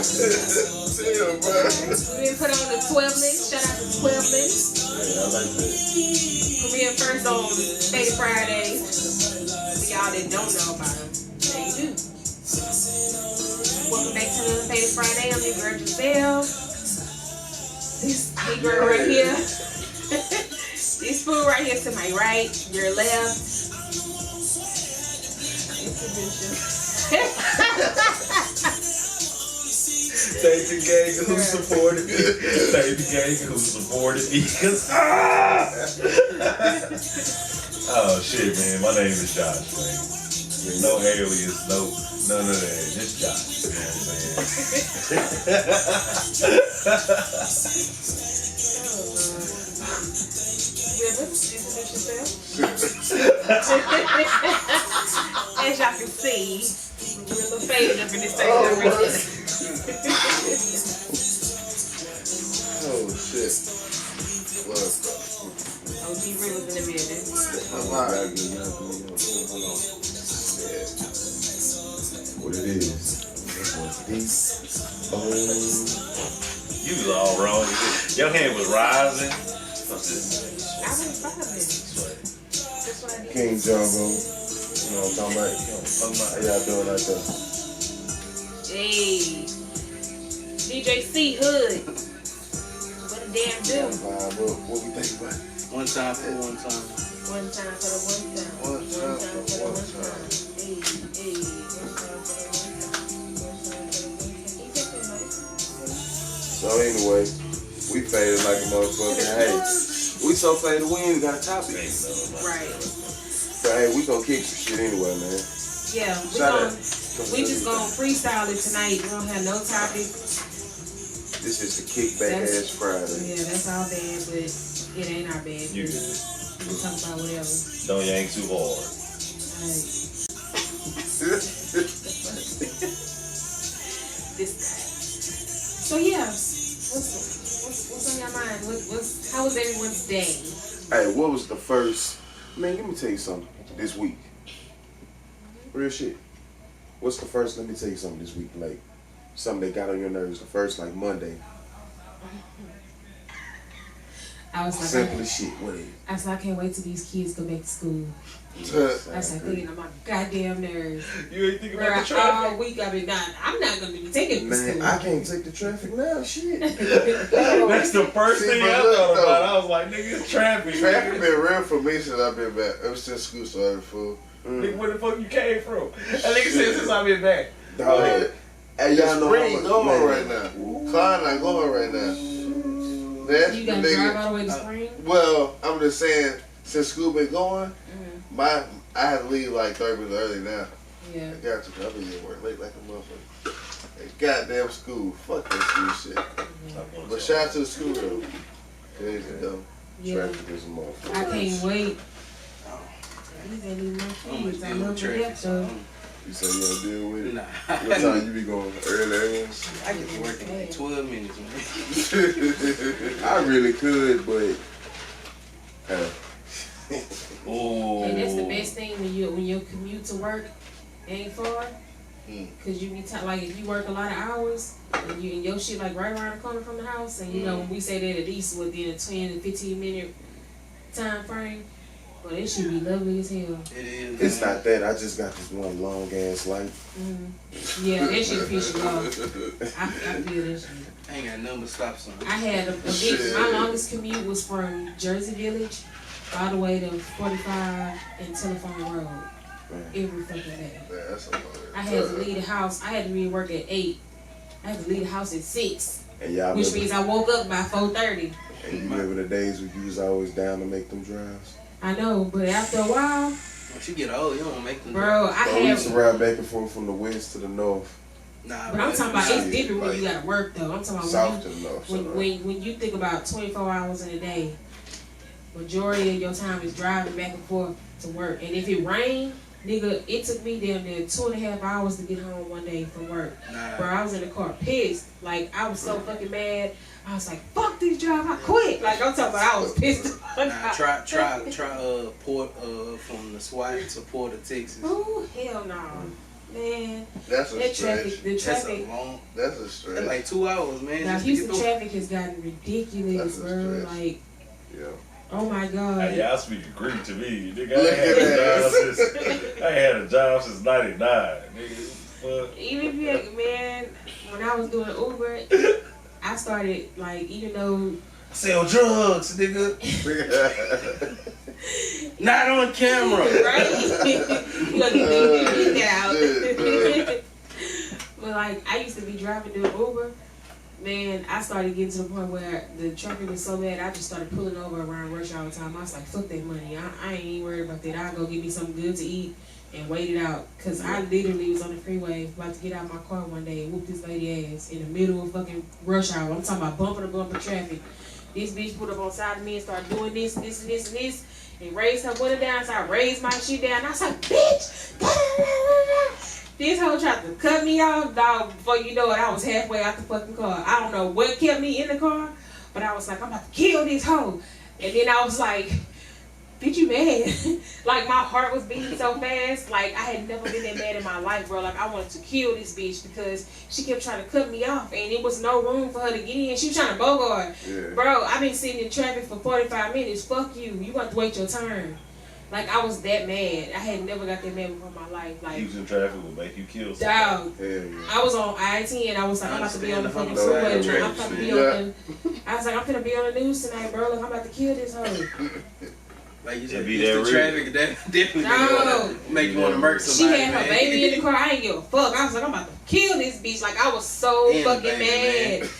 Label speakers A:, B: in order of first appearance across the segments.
A: Damn, bro.
B: We didn't put on the 12 links. Shout out to 12 links.
A: Yeah, I like that.
B: Premiere first on Fadded Fridayz. For y'all that don't know about them, they do. Welcome back to another Fadded Friday. I'm your girl Jazelle. This big girl right here. This food right here to my right, your left.
A: Thank the gang who supported me. Thank the gang who supported me. Oh shit, man. My name is Josh, man. No alias, none of that. Just Josh. You know what I'm
B: As y'all can see, we're a little faded up in this thing right here.
A: Oh shit. What?
B: OG Real was in the building.
A: What it is. You was all wrong. Your hand was rising.
B: I was vibing. That's what I did.
A: King Jarvo. You know what I'm talking about? How y'all doing out there?
B: Hey. DJ C Hood. What a damn do.
A: What we think about it?
C: One time for one time.
B: One time for the one time.
A: One time for the one time.
B: Hey, hey. One time for the one time. One time for the one time.
A: So anyway, we faded like a motherfucker. Hey, we so faded we ain't got a topic.
B: Right.
A: But hey, we gonna kick some shit anyway, man.
B: Yeah, we just gonna freestyle it tonight. We don't have no topic.
A: This is the kickback ass Friday.
B: Yeah, that's our bad, but it ain't our bad.
D: You good.
B: We can talk about whatever.
D: Don't yank too hard.
B: Alright. This time. So yeah, what's on your mind? How was everyone's day?
A: Hey, what was the first? Man, let me tell you something. This week, real shit. What's the first? Let me tell you something this week. Like something that got on your nerves. The first, like Monday.
B: I was like,
A: simple as shit. What is it?
B: I said, I can't wait till these kids go back to school. I was like, thinking on my goddamn nerves.
D: You ain't thinking about the traffic?
B: All week I've been gone. I'm not gonna be taking this
A: Man,
B: school.
A: I can't take the traffic now. Shit.
D: That's the first thing I thought about. I was like, nigga, it's traffic.
E: Traffic been real for me since I've been back. Ever since school started, fool.
D: Nigga, where the fuck you came from? That nigga said since I've been back.
A: Dog. Hey, y'all know
E: Spring
A: how much,
E: going
A: man.
E: right now. Car not going right now. That's
B: You
E: the
B: gotta drive
E: nigga.
B: all the way to Spring?
E: Well, I'm just saying, since school been going, I had to leave like 30 minutes early now.
B: Yeah.
E: I got to. I've been getting work late like a motherfucker. Hey, goddamn school. Fuck that school shit. But shout out to the school though. Crazy though.
B: Yeah.
A: Traffic is a motherfucker.
B: I can't wait. These ain't even my kids. I love to death though.
A: You say you don't deal with it?
C: Nah.
A: What time you be going? Early?
C: I get to work in like 12 minutes, man.
A: I really could, but
D: Oh.
B: And that's the best thing when your commute to work ain't far. Cause you be like if you work a lot of hours and your shit like right around the corner from the house, and you know when we say that at least within a 10 to 15 minute time frame, well it should be lovely as hell.
C: It is.
A: it's not that. I just got this one long ass light.
B: Yeah, that shit piss you off. I feel that shit.
C: I ain't got nothing but stop signs.
B: I had a big. My longest commute was from Jersey Village all the way to 45 and Telephone Road. Every fucking day.
E: That's
B: I had to leave the house. I had to be at work at 8. I had to leave the house at 6.
A: And y'all
B: Which
A: live,
B: means I woke up by 4:30.
A: and you live in the days when you was always down to make them drives.
B: I know, but after a while,
C: Once you get old, you don't make them.
B: bro, I
A: So we used to
B: had.
A: ride back and forth from the west to the north,
C: Nah,
B: But I'm talking about it's different when
A: like,
B: you gotta work though. I'm talking
A: south
B: about
A: to the north.
B: when you think about 24 hours in a day, majority of your time is driving back and forth to work. And if it rains, Nigga, it took me down there 2.5 hours to get home one day from work. Bro, I was in the car pissed. Like, I was so fucking mad. I was like, fuck this job, I quit. Like, I'm talking about I was pissed.
C: Try Port from the SWAT to Port of Texas.
B: Oh, hell no. Man.
E: That's a stretch.
B: The
C: That's
B: traffic.
E: That's a stretch.
C: That's like 2 hours, man.
B: Now,
C: just to get
B: Houston
C: through.
B: traffic has gotten ridiculous,
E: That's a
B: bro.
E: stretch.
B: Like,
E: Yeah.
B: oh my God.
D: Hey, y'all speaking Greek to me. Nigga,
E: Look
D: I ain't
E: at
D: had a job since 99. Nigga, fuck.
B: Even if you, man, when I was doing Uber, I started, like, even though.
D: I sell drugs, nigga.
C: Not on camera.
B: Right? You gonna get that out. But, like, I used to be driving doing Uber. Man, I started getting to the point where the traffic was so bad, I just started pulling over around rush hour time. I was like, fuck that money. I ain't even worried about that. I'll go get me something good to eat and wait it out. Because I literally was on the freeway about to get out of my car one day and whoop this lady ass in the middle of fucking rush hour. I'm talking about bumper to bumper traffic. This bitch put up on side of me and started doing this, and this, and raised her window down. So I raised my shit down. I was like, bitch! This hoe tried to cut me off, dog. Before you know it, I was halfway out the fucking car. I don't know what kept me in the car, but I was like, I'm about to kill this hoe. And then I was like, bitch, you mad? Like, my heart was beating so fast. Like, I had never been that mad in my life, bro. Like, I wanted to kill this bitch because she kept trying to cut me off, and it was no room for her to get in. She was trying to bogart.
E: Yeah.
B: Bro, I've been sitting in traffic for 45 minutes. Fuck you. You want to wait your turn. Like, I was that mad. I had never got that mad before in my life. Like,
D: Using traffic will make you kill somebody.
B: dog.
E: Hell yeah.
B: I was on I-10. I was like, I'm about to be on the fucking
C: Understand
B: freeway.
C: the
B: I'm about to be
E: Yeah.
B: on the, I was like, I'm gonna be on the news tonight, bro. Like, I'm about to kill this hoe.
C: Like you
D: It
C: said,
D: be
C: it's
D: that
C: the
D: real.
C: traffic that definitely
B: No.
C: make you want to murk
B: She
C: somebody.
B: had her
C: man.
B: baby in the car. I ain't give a fuck. I was like, I'm about to kill this bitch. Like, I was so
C: And
B: fucking
C: baby,
B: mad.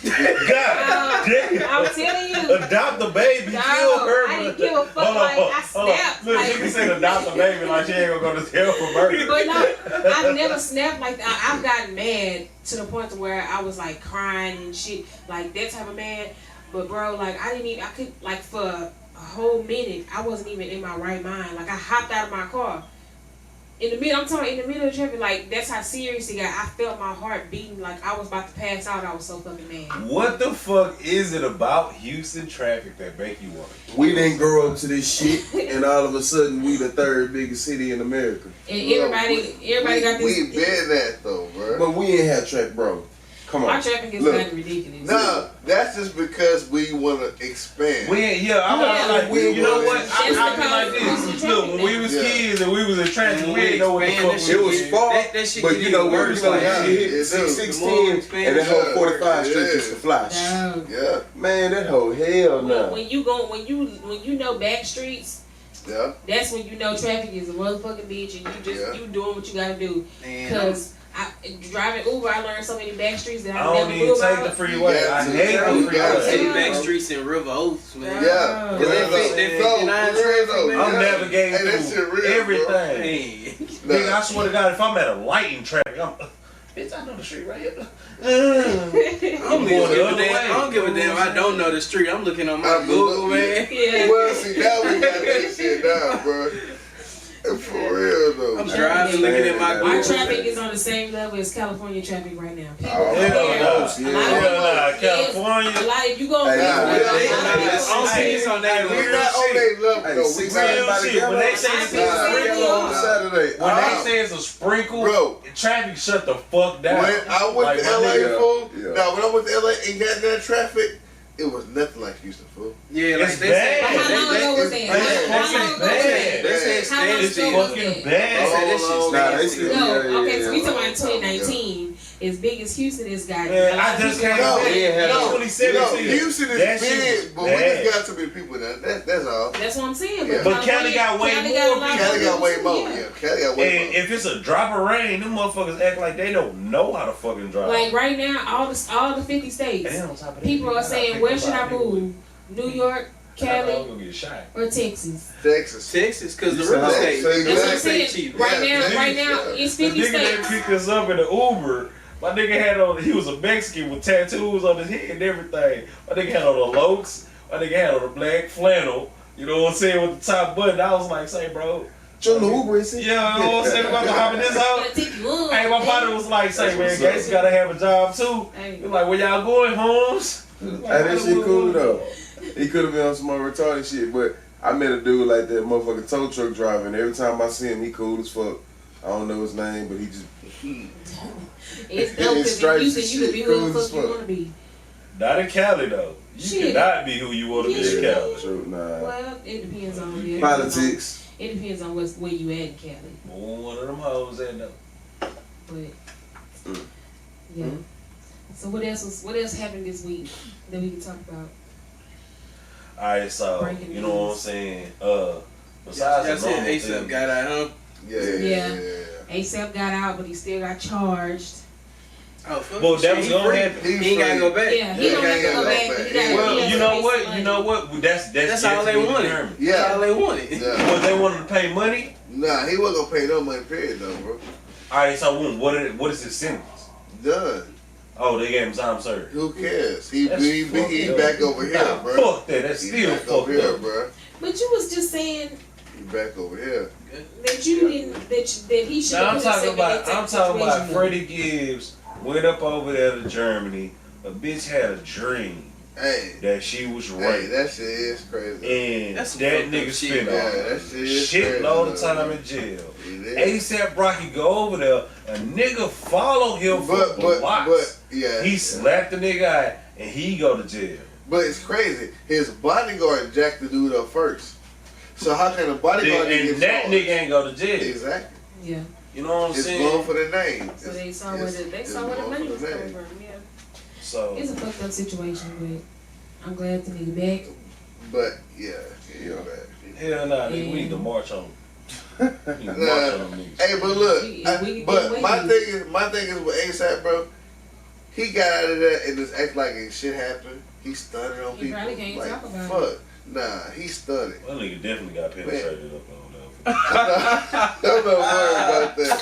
D: God damn.
B: I'm telling you.
D: Adopt the baby,
B: Dog,
D: kill her.
B: I didn't give a fuck.
D: Hold on,
B: Like, I
D: hold on.
B: snapped.
D: Look, she
B: Like,
D: said adopt the baby like she ain't gonna go to jail for murder.
B: but no, I've never snapped like that. I've gotten mad to the point to where I was like crying and shit, like that type of mad. But bro, like I could, like for a whole minute, I wasn't even in my right mind. Like I hopped out of my car. In the middle of traffic, like that's how serious it got. I felt my heart beating like I was about to pass out. I was so fucking mad.
D: What the fuck is it about Houston traffic that make you want it?
A: We didn't grow up to this shit, and all of a sudden we the third biggest city in America.
B: And
E: Well,
B: everybody got this.
E: We been that though, bro.
A: But we ain't had track, bro. Come
B: Our
A: on.
B: traffic has
A: Look.
B: gotten ridiculous.
E: No, that's just because we want to expand.
D: We ain't, I'm like,
E: we
D: you know
E: was-
D: what? I be
B: That's
D: like
B: because
D: this.
B: we
D: Look, when we was
E: Yeah.
D: kids and we was in traffic, we didn't know what the
C: expand
D: fuck
C: that
D: we
A: It was
C: shit.
A: far,
C: That shit
A: but
C: get
A: you
C: even
A: know what?
C: worse,
A: You know
C: like,
A: how
E: yeah,
A: you
E: it
A: hit
E: do.
A: 616 and that whole 45 straight just to fly.
B: Dog.
E: Yeah,
A: Man, that whole hell no.
B: When you know back streets,
E: yeah.
B: that's when you know traffic is a motherfucking bitch, and you doing what you gotta do.
C: Man,
B: Cause driving Uber, I learned so many back streets that
D: I
B: I
D: don't
B: never
D: even
B: knew
D: take the
B: about.
D: freeway.
E: You
D: I
E: got to.
D: hate
E: You
D: the
E: got to.
C: take
D: freeway.
C: back streets in River Oaks, man.
E: Yeah.
B: Cause
C: they
E: Real
C: fit that
E: though.
C: 59
E: For real
C: traffic,
E: though.
C: man.
D: I'm
E: Yeah.
D: navigating
E: Hey, that shit
D: through
E: real,
D: everything.
C: Hey.
D: Nigga, I swear to God, if I'm at a light in traffic, bitch, I know the street right here.
C: I don't
D: going the
C: give a
D: other
C: damn.
D: way.
C: I don't give a damn. I don't know the street. I'm looking on my
E: I'm
C: Google,
E: looking.
C: man.
B: Yeah.
E: Well, see, now we got that shit down, bro. For real though.
C: I'm driving, looking at my
B: Our
C: Google.
B: traffic is on the same level as California traffic right now. People
E: Oh,
B: here,
A: almost,
B: a
A: yeah.
B: lot of
D: Hell
B: people-
D: nah,
B: yes,
D: California.
B: a lot of you go.
A: Hey, nah,
E: we-
C: I'm seeing on that
E: We
D: Real
E: not on
D: shit.
E: that level
A: Hey,
E: though. We
A: 6
E: not.
A: everybody
D: shit. When they
A: yellow.
D: say
B: I
D: it's
B: been
D: a
B: seeing
D: sprinkle,
B: you.
A: on Saturday.
D: when they say it's a sprinkle,
E: Bro.
D: traffic shut the fuck down.
E: When I went
D: Like,
E: to
D: my
E: LA,
D: nigga,
E: fool.
A: Yeah.
E: Now, when I went to LA and got that traffic, it was nothing like Houston, fool.
C: Yeah, like
D: It's
C: they
D: bad.
B: But how long ago was that?
E: It's
B: How long ago was that?
C: They said
B: How long
C: stand
B: ago
C: still.
B: was
D: fucking
B: that?
D: bad.
C: They said that shit's
E: Nah,
A: Nah, they
C: still.
A: still-
B: No,
A: Yeah,
B: okay, so we
A: yeah.
B: talking about 2019. As big as Houston is, got
D: Man, I just can't
E: No,
D: believe
A: no,
E: No,
D: 2017.
E: Houston is
D: That shit
E: big, but
D: was
E: we
D: bad.
E: just got too many people now. That's all.
B: That's what I'm saying.
E: Yeah.
D: But Cali got way
B: Cali
D: more
B: got a lot
D: people.
B: of
E: Cali got way
B: people,
E: more.
B: too,
E: Yeah, Cali got way
D: And
E: more.
D: if it's a drop of rain, them motherfuckers act like they don't know how to fucking drive.
B: Like right now, all the 50 states,
D: And on top of that,
B: people
D: nigga,
B: are saying,
D: gotta
B: where
D: think
B: should I
D: about
B: move? New York,
D: nigga. I'm
B: Cali,
D: gonna get shot.
B: or Texas?
E: Texas.
C: Texas, because the
A: You
C: real
A: said-
C: estate.
E: say
C: The
B: That's
C: real
B: what I'm
C: estate
B: saying.
C: cheap.
B: Right
E: Yeah,
B: now, right now,
E: yeah.
B: it's
D: The
B: 50
D: nigga that
B: states.
D: picked us up in the Uber, my nigga had on, he was a Mexican with tattoos on his head and everything. My nigga had on the Lokes, my nigga had on the black flannel, you know what I'm saying, with the top button. I was like, say, bro,
A: Your little Uber is it?
D: Yeah, you know what I'm saying? About to hop in this house. Hey, my partner was like, say, man, Gates gotta have a job too. He was like, where y'all going, Holmes?
A: Hey, that shit cool though. He could have been on some more retarded shit, but I met a dude like that motherfucking tow truck driver, and every time I see him, he cool as fuck. I don't know his name, but he just.
B: It's dope because you can be who the fuck you want to be.
D: Not in Cali though. You cannot be who you want to be in Cali.
A: True, nah.
B: Well, it depends on
A: Politics.
B: It depends on where you at in Cali.
D: One of them hoes in there.
B: But yeah. So what else happened this week that we can talk about?
D: Alright, so
B: Breaking
D: you know what I'm saying? Besides
C: Y'all said ASAP got out, huh?
B: Yeah. ASAP got out, but he still got charged.
C: Oh, fuck.
D: Well, that was gonna happen.
C: He ain't gotta go back.
B: Yeah, he don't have to go back.
D: Well, you know what? That's
C: all they wanted.
D: Determined.
E: Yeah.
C: That's all they wanted.
E: Yeah.
D: Well, they wanted to pay money.
E: Nah, he wasn't gonna pay no money, period, though, bro.
D: Alright, so what is his sentence?
E: Done.
D: Oh, they gave him time served.
E: Who cares? He
D: That's
E: back over here,
D: Nah,
E: bro.
D: fuck that. That's
E: He
D: still
E: back over
D: fucked
E: here,
D: up.
E: bro.
B: But you was just saying
E: He back over here.
B: that you didn't that he should.
D: Now I'm talking about Freddie Gibbs went up over there to Germany. A bitch had a dream
E: Hey.
D: that she was
E: Hey,
D: raped.
E: that shit is crazy.
D: And
C: That's some
D: that
C: fucked up
D: nigga
C: shit,
D: spent
E: Yeah, that shit is crazy.
D: shitload of time in jail.
E: It is.
D: ASAP Rocky go over there, a nigga follow him for blocks.
E: Yeah.
D: He slapped the nigga out and he go to jail.
E: But it's crazy. His bodyguard jacked the dude up first. So how can a bodyguard
D: And that nigga ain't go to jail.
E: Exactly.
B: Yeah.
D: You know what I'm
E: It's
D: saying?
E: going for the name.
B: So they saw where the money was coming from. Yeah.
D: So
B: It's a fucked up situation, but I'm glad the nigga back.
E: But yeah, you're back.
D: hell nah, nigga, we need to march on them. We need to march on them niggas.
E: Hey, but look,
B: We
E: my thing is with ASAP, bro. He got out of there and just act like ain't shit happened. He stuttered on
B: He
E: people.
B: probably can't
E: like,
B: talk about
E: fuck. Nah, he stuttered.
D: That nigga definitely got penetrated up on there.
E: Don't know worry about that.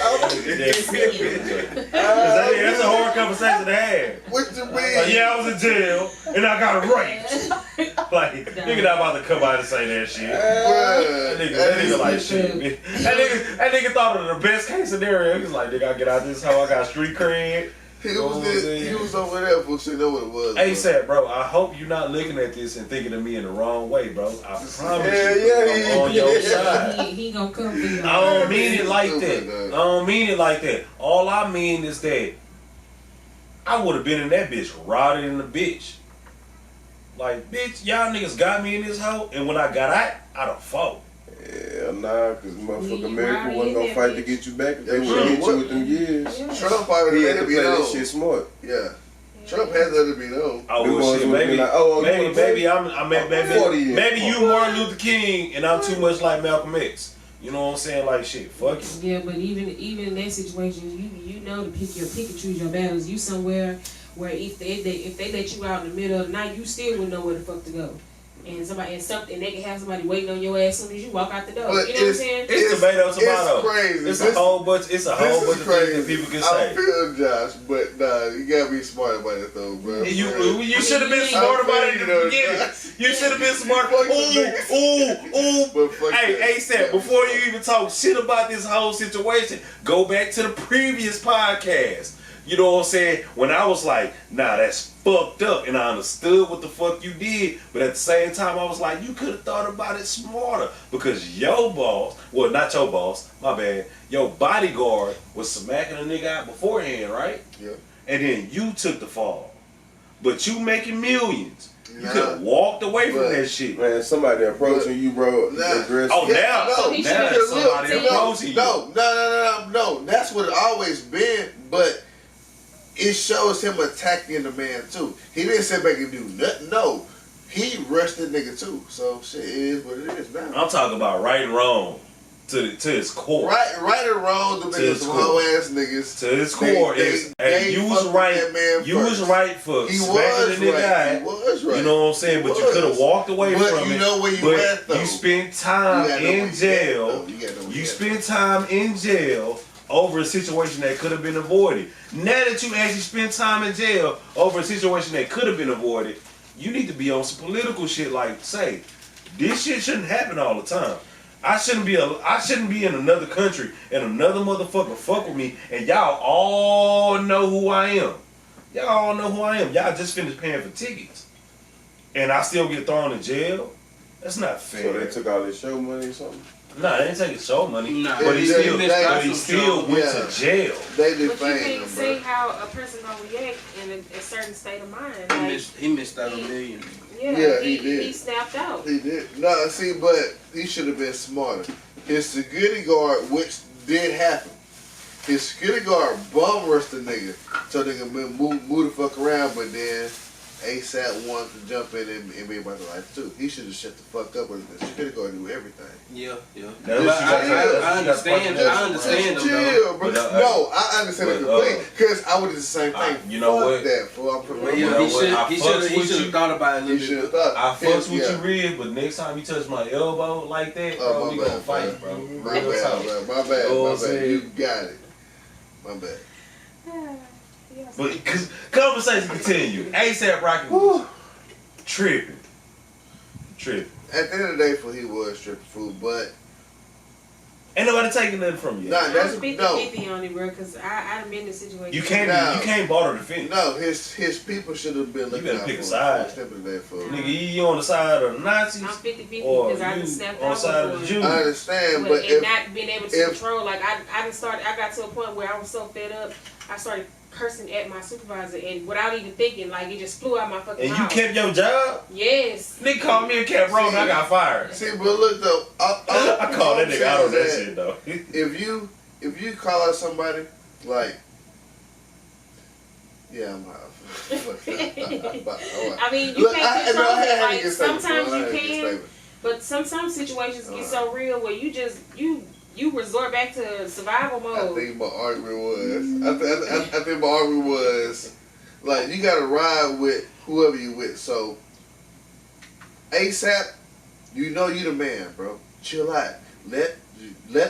D: That nigga definitely got penetrated. That's a hard conversation to have.
E: What you mean?
D: Like, yeah, I was in jail and I got raped. Like, nigga not about to come out and say that shit.
E: Bruh,
D: That nigga like shit. Man. That nigga thought of the best case scenario. He was like, nigga, I get out this hoe, I got street cred.
E: He was over there for shit. Know what it was.
D: ASAP, bro, I hope you're not looking at this and thinking of me in the wrong way, bro. I promise
E: Yeah,
D: I'm on your side.
B: He gonna come for you.
D: I don't mean it like that. I don't mean it like that. All I mean is that I would have been in that bitch, rotted in the bitch. Like, bitch, y'all niggas got me in this hoe, and when I got out, I'd have fought.
A: Yeah, nah, cause motherfucker America
B: Rowdy
A: wasn't gonna
B: in
A: fight
B: that
A: to
B: bitch.
A: get you back. If
E: Yeah,
A: they would have hit
E: sure
A: you with them years.
B: Yeah.
E: Trump probably
A: He
E: let
A: had
E: it
A: to
E: be
A: play that
E: known.
A: shit smart.
E: Yeah. Trump has let it be known.
D: Oh,
A: Them
D: well,
A: boys
D: shit,
A: would've
D: maybe,
A: been like, oh,
D: maybe,
A: you
D: I'm
A: 40 years.
D: maybe you Martin Luther King and I'm too much like Malcolm X. You know what I'm saying? Like, shit, fuck it.
B: Yeah, but even in that situation, you know to pick and choose your battles. You somewhere where if they let you out in the middle of the night, you still wouldn't know where the fuck to go. And they can have somebody waiting on your ass as soon as you walk out the door.
E: But
B: You know what I'm saying?
D: It's tomato.
E: It's crazy.
D: It's a whole bunch of things that people can say.
E: I feel Josh, but nah, you gotta be smart about it though, bro.
D: You should have been smart about it in the beginning. You should have been smart. Ooh. Hey, ASAP, before you even talk shit about this whole situation, go back to the previous podcast. You know what I'm saying? When I was like, nah, that's fucked up, and I understood what the fuck you did, but at the same time, I was like, you could have thought about it smarter, because your boss, well, not your boss, my bad, your bodyguard was smacking a nigga out beforehand, right?
E: Yeah.
D: And then you took the fall. But you making millions. You
E: Nah.
D: could have walked away from that shit.
A: Man, somebody approaching you, bro. Aggressive.
D: Oh, now
B: he
D: now
B: should've
D: it's somebody
B: looked.
D: approaching you.
E: No. That's what it always been, but it shows him attacking the man too. He didn't sit back and do nothing. No, he rushed the nigga too. So shit is what it is now.
D: I'm talking about right and wrong to his core.
E: Right or wrong, the niggas some hoe ass niggas.
D: To his core is, hey, you was right. You was right for smacking the nigga out.
E: He was right.
D: You know what I'm saying? But you could have walked away from it.
E: But you know where you at though.
D: You spent time in jail. You spent time in jail over a situation that could have been avoided. Now that you actually spent time in jail over a situation that could have been avoided, you need to be on some political shit like, say, this shit shouldn't happen all the time. I shouldn't be in another country and another motherfucker fuck with me and y'all all know who I am. Y'all all know who I am. Y'all just finished paying for tickets. And I still get thrown in jail? That's not fair.
A: So they took all their show money or something?
D: Nah, they didn't take his show money.
C: Nah,
D: but he still went
E: yeah.
D: to jail.
E: They
B: But you
E: defamed
B: can't
E: him,
B: see
E: bro.
B: how a person gonna react in a certain state of mind.
C: He
B: Like,
C: missed out on millions.
E: Yeah, he did.
B: He snapped out.
E: He did. No, see, but he should have been smarter. His security guard, which did happen, his security guard bum rushed the nigga so they can move the fuck around, but then ASAP wanted to jump in and be about the life too. He should have shut the fuck up and the security guard do everything.
C: Yeah.
D: That's
C: But
D: what
C: I understand.
E: Just
C: I understand them
E: chill,
C: though.
E: bro.
D: But,
E: No, I understand it completely. Because I would have did the same thing.
D: You know
E: Fuck
D: what?
E: that, fool. I'm
C: But
E: putting
C: yeah,
D: know
C: he
D: what?
C: should have thought about it a
E: He
C: little
E: should
C: bit.
E: have thought.
D: I fucks with
E: Yeah.
D: you, Red, but next time you touch my elbow like that, bro,
E: Oh,
D: we
E: my
D: gonna
E: bad,
D: fight,
E: bro.
D: bro.
E: My
D: Real
E: bad,
D: talk.
E: bro. My bad,
D: You know what
E: my
D: I'm
E: bad.
D: saying?
E: You got it. My bad.
D: But cause conversation continue. ASAP Rocky was tripping.
E: At the end of the day, for he was stripping food, but
D: Ain't nobody taking nothing from you.
E: nah,
B: I'm
E: that's
B: 50-50 on it, bro, because I done been in this situation.
D: You can't
E: Nah.
D: you can't barter the fence.
E: no. His people should have been looking
D: better
E: out
D: pick
E: for
D: a
E: him.
D: side.
E: Step in there for him.
D: Nigga, you on the side of the Nazis
B: I'm 50-50
D: or
B: because I
D: you
B: done snapped
D: on the
B: out
D: side of the
B: before.
D: Jews.
E: I understand,
B: But
E: but
B: and
E: if
B: not being able to
E: if-
B: control, like I got to a point where I was so fed up, I started cursing at my supervisor, and without even thinking, like it just flew out my fucking
D: And you
B: mouth.
D: kept your job?
B: Yes.
D: Nigga called me and kept rolling, I got fired.
E: see, but look though,
D: I called that nigga out on that
E: saying
D: shit though.
E: If you call out somebody like, yeah, I'm out.
B: I mean, you
E: Look,
B: can't control
E: I
B: it.
E: had to
B: Like
E: get statement,
B: sometimes
E: bro. I
B: you
E: had to get
B: can,
E: statement.
B: but some situations get so real where you just you resort back to survival
E: I
B: mode.
E: think my argument was, I think my argument was, like, you gotta ride with whoever you with. So, ASAP, you know you the man, bro. Chill out. Let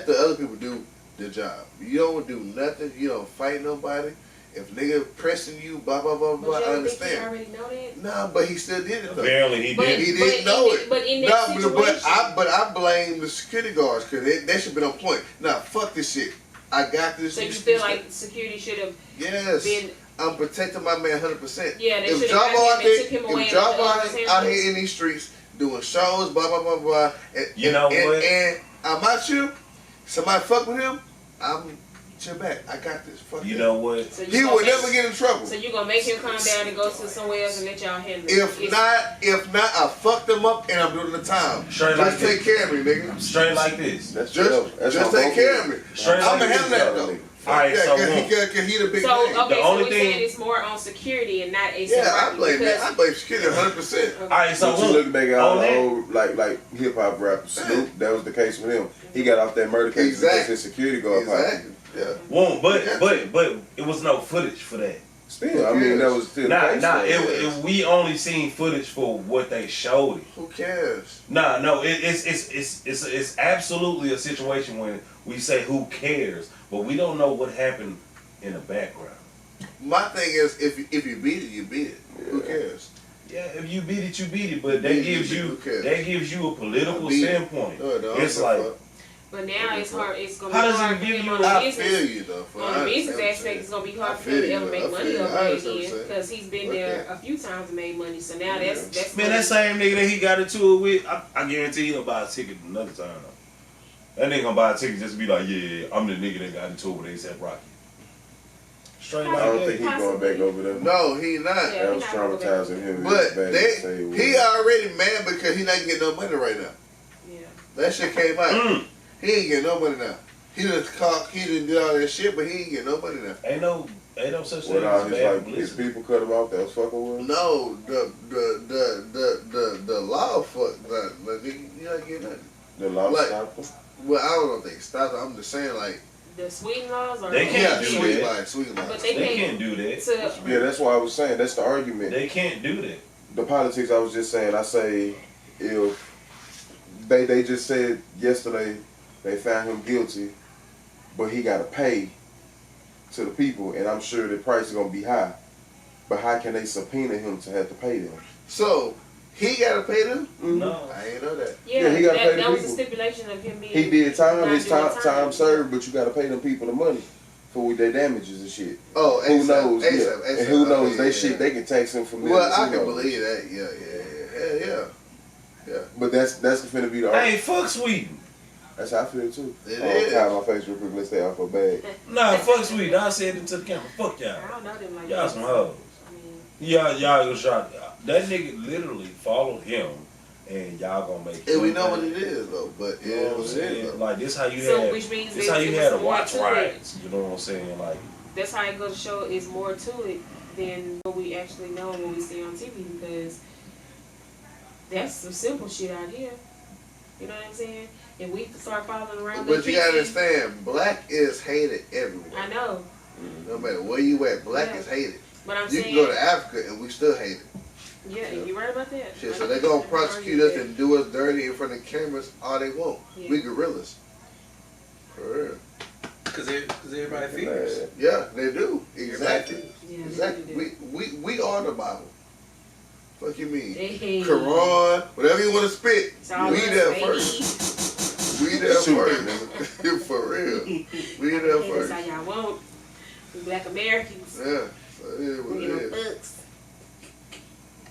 E: the other people do the job. You don't do nothing. You don't fight nobody. If nigga pressing you, blah blah blah blah.
B: But
E: I
B: you don't think he
E: understand.
B: already know that?
E: Nah, but he still did it though.
D: Apparently he
B: But-
D: did.
E: He didn't know it.
B: But in that situation,
E: but I blame the security guards because they should be on point. Nah, fuck this shit. I got this.
B: so you feel like security should have
E: yes.
B: been.
E: I'm protecting my man 100%.
B: Yeah, they
E: If
B: should have
E: Jarvo
B: got
E: out
B: him and
E: there,
B: took him away.
E: if
B: and
E: Jarvo
B: put
E: out here in these streets doing shows, blah blah blah blah, and,
D: You know
E: and,
D: what?
E: And I'm out you. Somebody fuck with him. I'm chill back. I got this. Fuck
D: You
E: him.
D: know what?
B: So you
E: He
B: gonna
E: would
B: make-
E: never get in trouble.
B: So you gonna make him calm down and go to somewhere else and let y'all handle it?
E: If not, I fucked them up and I'm doing the time.
D: Straight
E: Just
D: like
E: take care of me, nigga.
D: Straight like this.
A: That's
E: Just take care of me.
D: Straight
E: I'm
D: like
E: gonna
D: this.
E: handle that though.
D: Alright, so
E: cause he the big
B: So
E: nigga.
B: okay,
D: The
B: so
D: only
B: we're
D: thing-
B: saying it's more on security and not ASAP
E: Yeah, I
B: Rocky
E: blame that.
B: because-
E: I blame security 100%.
D: All right, so
A: So you look back at all
D: on
A: the
D: that-
A: old like hip hop rappers, Snoop, that was the case with him. He got off that murder case because
E: Exactly.
A: his security guard popped.
E: Exactly. Yeah.
D: Won't, but it was no footage for that.
A: Still, I mean that was still the case.
D: Nah,
A: though.
D: we only seen footage for what they showed it.
E: Who cares?
D: No, it's absolutely a situation when we say who cares, but we don't know what happened in the background.
E: My thing is, if you beat it, you beat it. Who cares?
D: Yeah, if you beat it, you beat it, but that gives you a political
E: I beat it.
D: standpoint.
E: No, it don't.
D: It's
E: Give a
D: like
E: fuck.
B: But now it's hard. It's gonna
D: How
B: be
D: does it
B: hard for
D: give
B: him
D: you-
B: on the
E: I
B: business.
E: feel you though.
B: On the business aspect, it's gonna be hard for him to ever make money over there again because he's been there a few times and made money. So now that's
D: man, that same nigga that he got into it with, I guarantee he'll buy a ticket another time though. That nigga gonna buy a ticket just to be like, yeah, I'm the nigga that got into it with ASAP Rocky. Straight
A: I
D: like
A: don't
D: that.
A: think he's going back over there.
E: No, he not.
B: Yeah.
A: That was traumatizing him.
E: But
A: He
E: he already mad because he not getting no money right now.
B: Yeah.
E: That shit came out. He ain't getting no money now. He done did all that shit, but he ain't getting no money now.
D: Ain't no such thing
A: When all
D: as
A: his
D: bad
A: his
D: publicity.
A: people cut him off, that was fucking with him.
E: No, the law fuck that. Like, you not getting nothing.
A: The law
E: Like-
A: stopped him.
E: Well, I don't know if they stopped it. I'm just saying, like,
B: The Sweden laws are
D: They can't do
E: sweet
D: that.
E: life, sweet life.
B: But
D: They
B: they
D: can't do that.
B: to
A: Yeah, that's why I was saying that's the argument.
D: They can't do that.
A: The politics I was just saying, I say if they just said yesterday they found him guilty, but he gotta pay to the people, and I'm sure the price is gonna be high. But how can they subpoena him to have to pay them?
E: So he gotta pay them.
D: No.
E: I ain't know that.
A: Yeah, he gotta pay the
B: that that was the
A: people.
B: stipulation of him being.
A: He did time.
B: not
A: His
B: doing
A: time served, but you got to pay them people the money for their damages and shit.
E: Oh,
A: Who knows?
E: ASAP,
A: And who knows?
E: okay,
A: They shit. They can tax him from.
E: Well, I can believe that. Yeah.
A: But that's finna be the.
D: Hey, fuck Sweden.
A: That's how I feel too.
E: It
A: Oh,
E: is.
A: cover my face real quick. Let's stay off her bag.
D: Nah, fuck Sweden. I said it to the camera. Fuck y'all.
B: I don't know them like
D: Y'all
B: that.
D: some hoes.
B: I mean,
D: Y'all go shot. That nigga literally followed him, and y'all gonna make.
E: And we know what it is though, but
D: You know what I'm saying? Like this how you
B: so
D: had.
B: which means
D: This how you
B: there's
D: had to
B: more
D: watch
B: to it.
D: riots. You know what I'm saying? Like
B: That's how it goes to show is more to it than what we actually know and what we see on TV because that's some simple shit out here. You know what I'm saying? If we start following around,
E: But you gotta understand, black is hated everywhere.
B: I know,
E: No matter where you at, black
B: Yeah.
E: is hated.
B: but I'm
E: You
B: saying,
E: can go to Africa and we still hate it.
B: yeah, you're right about that.
E: Shit, so they gonna prosecute us and do us dirty in front of cameras all they want.
B: Yeah.
E: We gorillas. For real.
C: Cause everybody fears.
E: Yeah, they do. Exactly.
B: Yeah, they
E: Exactly.
B: do.
E: We are the Bible. Fuck you mean?
B: Hey.
E: Quran, whatever you want to spit,
B: It's all
E: we
B: us,
E: there
B: baby.
E: first. We there
A: Shoot,
E: first. For real. We there
B: Hey,
E: first.
B: that's how y'all want. We Black Americans.
E: Yeah. So it is what
B: We
E: it
B: no
E: is.
B: thugs.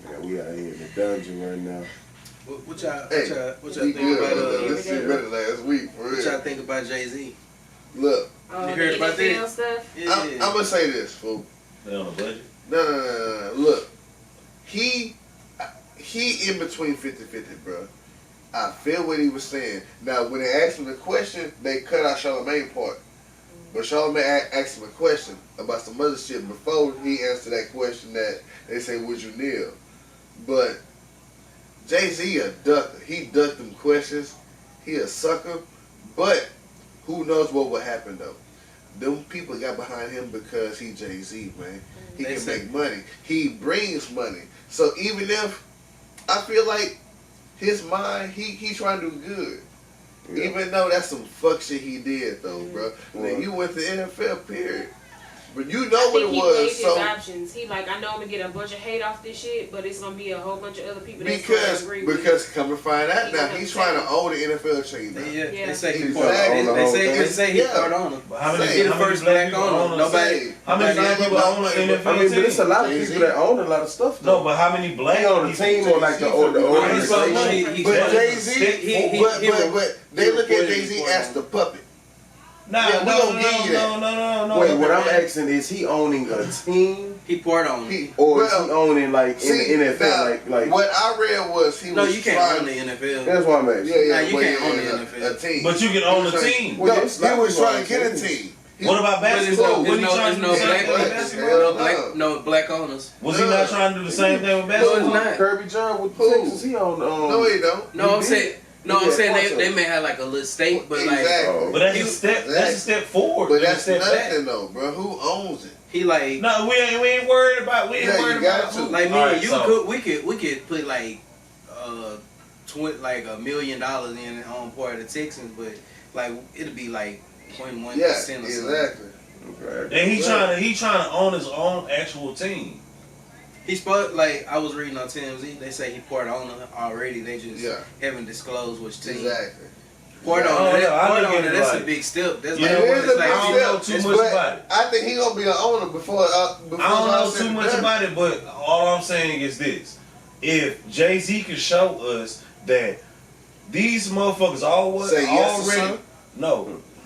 A: Yeah, we out here in the dungeon right now.
C: What y'all
E: Hey,
C: think
E: we good.
C: about
E: This shit better last week, for
C: what y'all
E: real.
C: think about Jay-Z?
E: Look,
B: Oh,
C: You heard
B: the
C: about
B: NFL
C: that?
B: stuff?
C: Yeah.
E: I'm gonna say this, fool.
D: they on a budget.
E: No. Look, he in between 50-50, bro. I feel what he was saying. Now, when they asked him the question, they cut out Charlamagne part. But Charlamagne asked him a question about some other shit before he answered that question that they say, would you kneel? But Jay-Z a ducker. He ducked them questions. He a sucker. But who knows what would happen, though. Them people got behind him because he Jay-Z, man. He
C: They
E: can
C: say-
E: make money. He brings money. So even if I feel like his mind, he trying to do good.
A: Yeah.
E: Even though that's some fuck shit he did though, bro.
A: Yeah.
E: Then you went to NFL, period. But you
B: I
E: know what
B: think
E: it
B: he weighed
E: was.
B: his
E: So
B: options. He like, I know I'm gonna get a bunch of hate off this shit, but it's gonna be a whole bunch of other people that's gonna agree with
E: because come to find out
B: He
E: now,
B: gonna
E: he's
B: say
E: trying to
B: it.
E: own the NFL chain now.
C: They
B: Yeah.
C: say he
E: He's
C: part.
E: like,
C: They say he
E: Yeah.
C: part owner.
D: But how
C: He
D: many?
C: the
D: how many
C: first
D: black
C: black
D: people
C: owner.
D: own
C: Nobody.
E: Say,
D: How many black people own an NFL
A: I mean, but it's a
D: team?
A: lot of people that own a lot of stuff.
D: No,
A: Though.
D: but how many black
A: He on the
D: people?
A: team or like the organization.
C: He-
E: But
C: he-
E: Jay-Z,
C: he-
E: but they look at
C: reported
E: Jay-Z
C: he
E: as
C: part
E: the puppet.
D: Nah,
E: Yeah, we gonna give you that.
D: no.
A: Wait, what I'm asking is he owning a team
C: He part owner.
A: or is he owning like
E: see,
A: in the NFL?
E: now,
A: like
E: what I read was he
C: No,
E: was
C: you can't
E: trying
C: own the NFL.
A: that's what I'm asking.
E: Yeah,
C: Nah, you
E: but
C: can't own the
E: a
C: NFL.
E: team.
D: But you can own a
E: He was trying-
D: team.
A: Well,
E: No,
A: yes,
E: he was trying to
A: basketball
E: get a
A: team.
E: team.
D: What about
C: But
D: basketball? What he
C: there's
D: trying to do
C: no
D: the same
C: black,
D: thing with
E: black-
D: basketball?
C: no black owners.
D: Was he not trying to do the same thing with
C: No, it's
D: basketball?
C: not.
A: Kirby John with
E: Who?
A: Texas, he on.
E: No, he don't.
C: No, I'm
A: did.
C: saying. No,
A: He
C: I'm
A: had
C: saying
A: parts
C: they
A: of it.
C: may have like a little stake, but like
E: Exactly.
D: But that's
C: He-
D: a step. That's a step forward.
E: But
D: and a
E: that's
D: step back.
E: nothing though, bro. Who owns it?
C: he like
D: No, we ain't worried about. We ain't
E: Yeah, you
D: worried
E: got
D: about
E: to.
D: who.
C: like me
D: All
C: and
D: right,
C: you
D: so-
C: we could put like like $1 million in on part of the Texans, but like it'll be like 0.1%
E: Yeah,
C: or something.
E: exactly.
D: And he trying to own his own actual team.
C: He's supposed like I was reading on TMZ. They say he part owner already. They just
E: Yeah.
C: haven't disclosed which team.
E: Exactly.
C: Part
E: Yeah.
C: owner.
D: Oh, yeah, I
C: Part
D: look at
C: owner.
D: it
C: That's
D: like-
C: a big step. That's
D: You
C: like
D: know what?
E: It is
C: it's
E: a
C: like
E: big
D: I don't know
E: step,
D: too much
E: but
D: about it.
E: I think he gonna be an owner before.
D: I don't know too much about it, but all I'm saying is this: if Jay-Z can show us that these motherfuckers
E: Say yes or
D: already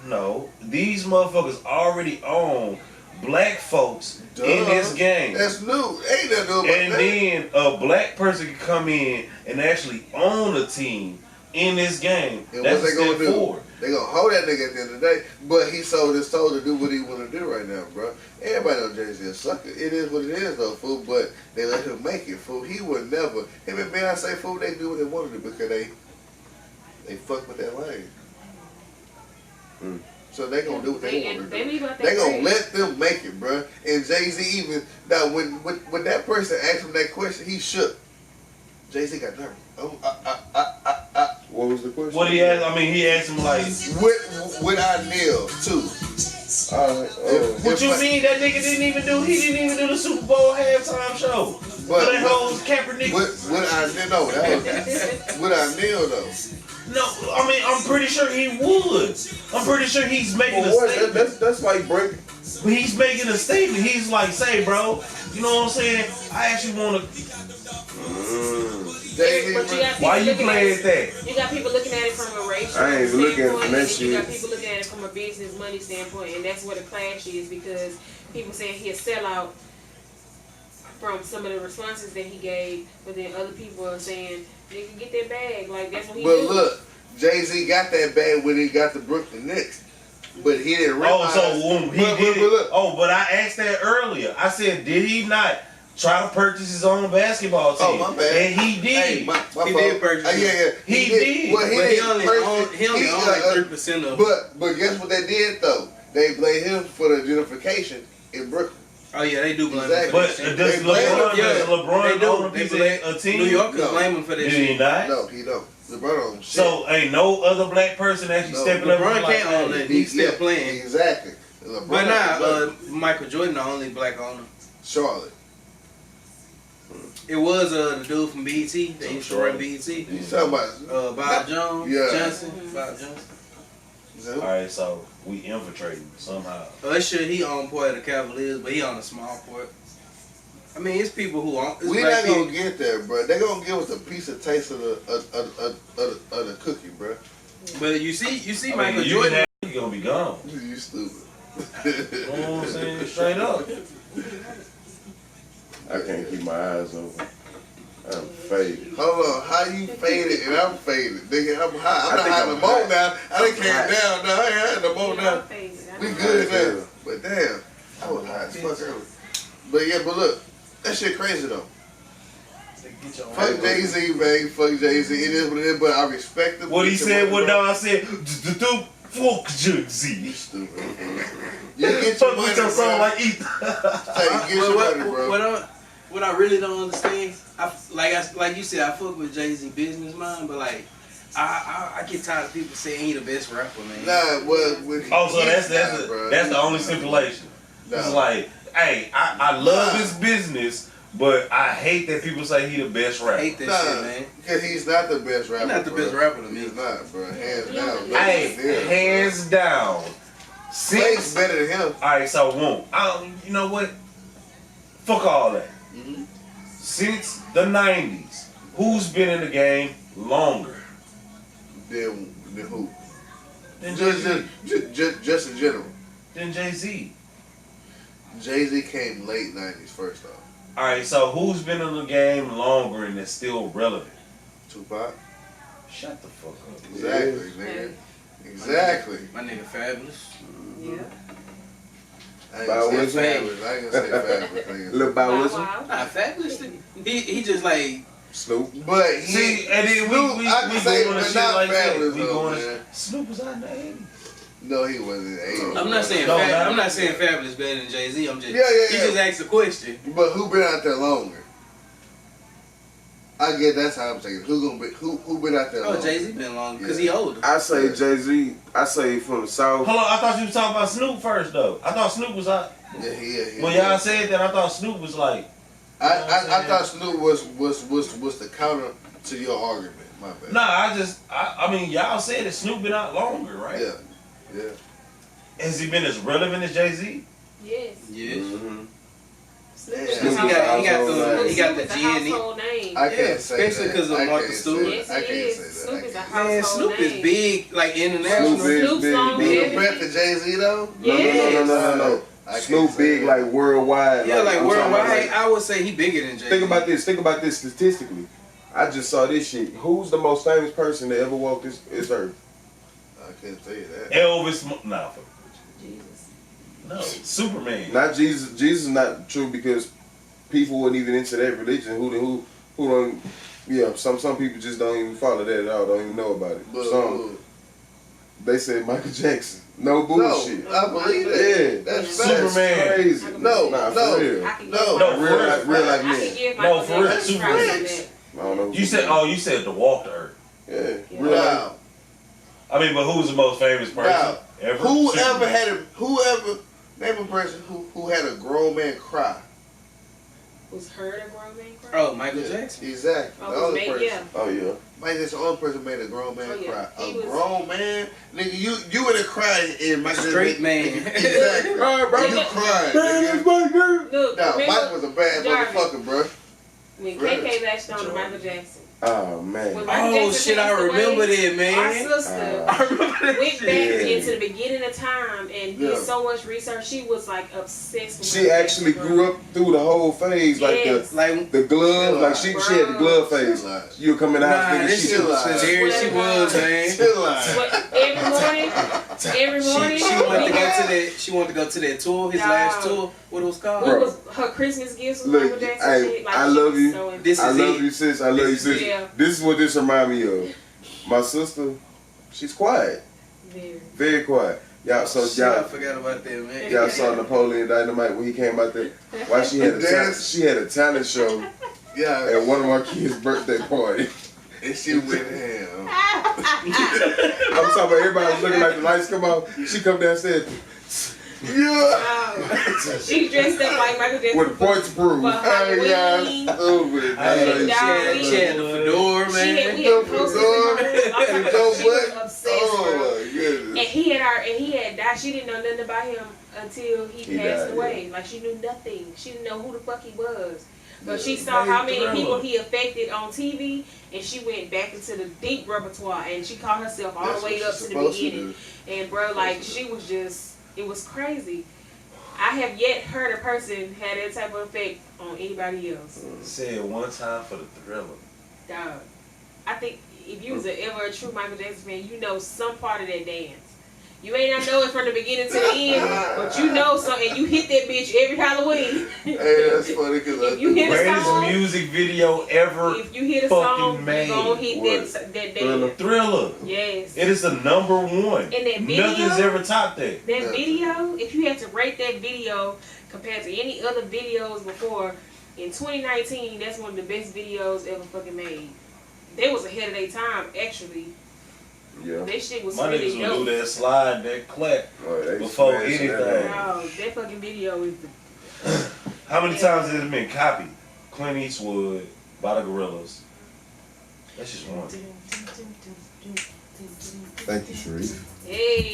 D: no, these motherfuckers already own black folks in this game.
E: That's new. Ain't that new about
D: And
E: that?
D: then a black person can come in and actually own a team in this game.
E: And
D: That's
E: what
D: a
E: they gonna
D: step
E: do?
D: forward.
E: They gonna hold that nigga at the end of the day. But he sold his soul to do what he wanna do right now, bro. Everybody know Jay-Z a sucker. It is what it is though, fool. But they let him make it, fool. He would never. Him and Beyonce, fool, they do what they want to do because they fuck with that lane.
A: Mm.
E: So they gonna do what they want to
B: They
E: do.
B: leave out that
E: They gonna
B: bread.
E: let them make it, bro. And Jay-Z even now when that person asked him that question, he shook. Jay-Z got nervous.
A: What was the question?
D: What he asked? I mean, he asked him like,
E: Would I kneel too?
A: Alright,
D: "What you mean that nigga didn't even do? He didn't even do the Super Bowl halftime show.
E: But
D: that whole Kaepernick.
E: would I know that? Would I kneel though?
D: No, I mean I'm pretty sure he would. I'm pretty sure he's making
A: Well,
D: a statement.
A: that's like breaking.
D: He's making a statement. He's like, say, bro, you know what I'm saying? I actually want to. Why you playing that?
B: You got people looking at it from a racial
A: I ain't looking
B: standpoint,
A: from that
B: and
A: shit.
B: you got people looking at it from a business money standpoint, and that's where the clash is because people saying he a sellout from some of the responses that he gave, but then other people are saying, nigga, get that bag. Like, that's what he
E: But
B: do.
E: look, Jay-Z got that bag when he got the Brooklyn Nets. But he didn't realize.
D: He did it. Oh, but I asked that earlier. I said, did he not try to purchase his own basketball team?
E: Oh, my bad.
D: And he did.
C: Hey,
E: My
C: he
E: fault.
C: did purchase it.
E: Yeah.
D: He did.
E: Well,
C: But he only
E: purchase-
C: owned like 3% of it.
E: But guess what they did though? They blamed him for the gentrification in Brooklyn.
C: Oh yeah, they do blame
E: Exactly.
C: him for
D: But
C: that shit.
D: does
E: They blame
D: LeBron,
E: him.
C: Yeah,
D: LeBron
C: they do.
D: own a
C: They
D: piece
C: blame-
D: of a team?
C: New Yorkers
E: No.
C: blame him for that
D: Did
C: shit.
D: he not?
E: No, he don't. LeBron don't shit.
D: So ain't no other black person actually
E: No,
D: stepping up.
C: LeBron
D: and like,
C: can't own
D: hey,
C: that. He's still playing.
E: Exactly. LeBron,
C: But nah, Michael Jordan the only black owner.
E: Charlotte.
C: It was the dude from BET. They used to run BET.
E: You talking about?
C: Bob Jones.
E: Yeah.
C: Johnson. Bob Johnson.
E: Who?
D: All right, so we infiltrating somehow.
C: That shit, he owned part of the Cavaliers, but he on a small part. I mean, it's people who own. It's
E: We
C: black
E: not gonna
C: people.
E: get there, bro. They gonna give us a piece of taste of the cookie, bro.
C: But you see
D: I mean,
C: Michael
D: you
C: Jordan.
D: can have- you gonna be gone.
E: You stupid.
D: You know what I'm saying? Straight up.
A: I can't keep my eyes open. I'm faded.
E: Hold on, how you faded and I'm faded? Nigga, I'm high. I'm
A: I
E: not
A: think
E: high
A: I'm
E: no more
A: high.
E: now. I done came
A: high.
E: down now. I ain't high no more now. We good
A: Yeah.
E: now. But damn, I was high as fuck earlier. But yeah, but look, that shit crazy though. Fuck Jay-Z, man. Fuck Jay-Z. It is what it is, but I respect him.
D: What he said, what
E: dog?
D: Don said, fuck Jay-Z.
E: You stupid. You get your
D: Fuck
E: money,
D: with your song
E: bro.
D: like Ether.
E: Hey, get your money, bro.
C: What I really don't understand, like you said, I fuck with Jay-Z business mind, but like I get tired of people saying he the best rapper, man.
E: Nah, well,
D: Oh, so that's the only stipulation. It's like, hey, I love this business, but I hate that people say he the best
C: I
D: rapper.
C: hate that shit, man.
E: Because he's not the best rapper.
C: He's not the
E: bro.
C: best rapper to me.
E: He's not, bro. Hands down.
D: Hey, hands down.
E: Blake's better than him.
D: Alright, so you know what? Fuck all that.
E: Mhm.
D: Since the 90s, who's been in the game longer
E: Then who?
D: than Jay-Z?
E: Just in general.
D: Than Jay-Z.
E: Jay-Z came late 90s, first off.
D: Alright, so who's been in the game longer and is still relevant?
E: Tupac.
D: Shut the fuck up.
E: Exactly, nigga. Exactly.
C: My nigga Fabulous.
B: Yeah.
E: I ain't
A: Bow
E: gonna say
A: Wilson.
E: fabulous. I ain't gonna say fabulous. nigga.
A: Look by
B: Wow,
A: Wilson.
B: wow.
C: Nah, Fabulous. He just like
A: Snoop.
E: But he,
D: See, and then
E: Snoop,
D: we
E: I can say,
D: going to
E: but
D: shit
E: not
D: like
E: fabulous
D: that. We
E: though,
D: going
E: man.
D: to Snoop was out in the 80s.
E: No, he wasn't.
C: I'm not saying
D: No,
C: I'm not saying Fabulous better than Jay-Z. I'm just
E: Yeah, yeah,
C: he
E: yeah.
C: just asked a question.
E: But who been out there longer? I get that's how I'm saying. Who been out there
C: Oh,
E: longer?
C: Jay-Z been long because he older.
A: I say Jay-Z. I say from the South.
D: Hold on, I thought you was talking about Snoop first though. I thought Snoop was out.
E: Yeah, he
D: When y'all said that, I thought Snoop was like.
E: I thought Snoop was the counter to your argument. My bad.
D: Nah, I mean, y'all said that Snoop been out longer, right?
E: Yeah.
D: Has he been as relevant as Jay-Z?
B: Yes.
C: Yes.
A: Mm-hmm.
B: Snoop
E: Yeah.
B: is
C: He
B: a
C: got the
B: Snoop is a
C: G&E.
B: household name.
E: I can't say
C: especially
E: that.
C: 'cause of
E: I
C: Martha
E: can't
C: Stewart.
E: say
B: Yes,
E: that. I
B: it
E: can't
B: is.
E: say that.
B: Snoop is a
C: Man,
B: household
C: Snoop
B: name.
C: is big, like international.
A: Snoop is
B: Snoop's
A: big.
B: longevity.
E: Compared to Jay-Z though?
A: No.
E: I can't
A: Snoop
E: say
A: big
E: that.
A: like worldwide.
C: Yeah, like
A: I'm talking about,
C: worldwide,
A: like,
C: I would say he bigger than Jay-Z.
A: Think about this statistically. I just saw this shit. Who's the most famous person that ever walked this earth?
E: I can't tell you that.
D: Elvis, nah, fuck.
B: Jesus.
D: No, Superman.
A: Not Jesus. Jesus is not true because people weren't even into that religion. Who don't? Yeah, some people just don't even follow that at all. Don't even know about it.
E: But,
A: Some they said Michael Jackson. No
E: no,
A: bullshit.
E: I believe that.
A: Yeah,
E: That's
D: Superman.
E: facts.
A: Crazy.
E: No,
A: nah,
E: no.
A: for real.
B: I can
E: No.
B: give
A: Real
B: my-
A: like, real like
B: I can
A: men.
B: give
D: No,
B: Michael
D: for real,
B: Jackson
D: Superman.
B: props on that.
A: I don't know.
D: You said to walk the earth.
A: Yeah.
B: Yeah.
A: Real like,
E: Now,
D: I mean, but who's the most famous person
E: Now,
D: ever?
E: whoever name a person who had a grown man cry
B: Was heard a grown man cry?
C: Oh, Michael Jackson.
E: Exactly.
B: Oh,
E: The
B: was
E: only
B: made,
E: person.
B: yeah.
A: Oh yeah.
E: Mike, that's the only person made a grown man
B: Oh, yeah.
E: cry.
B: He
E: A
B: was-
E: grown man, nigga, you would have cried in Mike.
C: Straight man.
E: Exactly.
A: Alright, bro.
E: You cried. Nigga.
B: Look,
E: Nah,
B: remember
E: Mike was a bad
B: Jarvis.
E: motherfucker, bro.
B: when
E: Right.
B: KK latched on to Michael Jackson?
A: Oh
B: When
A: man.
B: Michael
C: Oh
B: Jackson
C: shit, I
B: passed away,
C: remember that,
B: Our
C: man.
B: sister
C: I remember that
B: went
C: shit.
B: back into the beginning of time and did
E: Yeah.
B: so much research. She was like obsessed with
A: She
B: Michael
A: actually
B: Jackson,
A: grew up through the whole phase, like
B: Yes.
C: Like,
A: the glove, like she had the glove phase.
E: Chill out.
A: You come in the house,
C: nah,
A: nigga,
C: this
A: she
C: shit was
E: lied.
C: there she was, man.
E: Chill out.
B: But every morning,
C: She wanted to go to that. She wanted to go to that tour, his
B: Nah.
C: last tour. What it was called?
B: what
A: Bro.
B: was her Christmas gifts with
A: Look,
B: Michael Jackson
A: hey,
B: shit? Like,
A: I
B: she
A: love
B: was
A: you.
B: so into
C: This
A: I
C: is
A: love
C: it.
A: you, sis. I love you,
C: This is
A: sis.
B: it. Yeah.
A: This is what this remind me of. My sister, she's quiet,
B: Very.
A: very quiet. Y'all, so
C: Shit, I
A: y'all,
C: forgot about that, man.
A: y'all saw Napoleon Dynamite when he came out there. Why she had a she had a talent show
E: Yeah,
A: at one of our kids' birthday party.
E: and she went ham.
A: I'm talking about everybody was looking like the lights come out. She come downstairs. Yeah.
B: She dressed up like Michael Jackson.
A: With the points proof.
B: For
A: Hey,
B: Halloween.
A: yeah. Stupid.
C: I
A: I love you,
B: She
A: sis.
C: she had the fedora,
B: She had,
C: man.
B: we had posters in her room. I'm talking about she was obsessed, bro.
E: Oh my goodness.
B: And he had died. She didn't know nothing about him until he passed
A: died,
B: away. Like she knew nothing. She didn't know who the fuck he was. But
E: Yeah.
B: she saw how many
C: Thriller.
B: people he affected on TV, and she went back into the deep repertoire, and she caught herself all
E: That's
B: the way
E: what
B: up
E: she's
B: to the
E: supposed to
B: beginning.
E: do.
B: And bro, like she was just, it was crazy. I have yet heard a person had that type of effect on anybody else.
D: Said one time for the Thriller.
B: Dog. I think if you was ever a true Michael Jackson fan, you know some part of that dance. You may not know it from the beginning to the end, but you know something. And you hit that bitch every Halloween.
E: Hey, that's funny because
B: If you hit a
D: Greatest
B: song,
D: music video ever.
B: if you hit a
D: fucking
B: song, you
D: made.
B: gonna hit
A: What?
B: that
A: Thriller.
B: dance.
D: Thriller.
B: Yes.
D: It is the number one.
B: And that video-
D: Nothing's ever topped that.
B: That video, if you had to rate that video compared to any other videos before, in 2019, that's one of the best videos ever fucking made. They was ahead of their time, actually.
A: Yeah.
B: That shit was
D: My
B: really
D: niggas would do
B: dope.
D: that slide, that clap.
A: Oh, they
D: Before
A: smashing that
D: anything.
A: ass.
B: Wow, that fucking video is the
D: How many times has it been copied? Clint Eastwood, by the Gorillas. That's just one.
A: Thank you, Sharif.
B: Hey,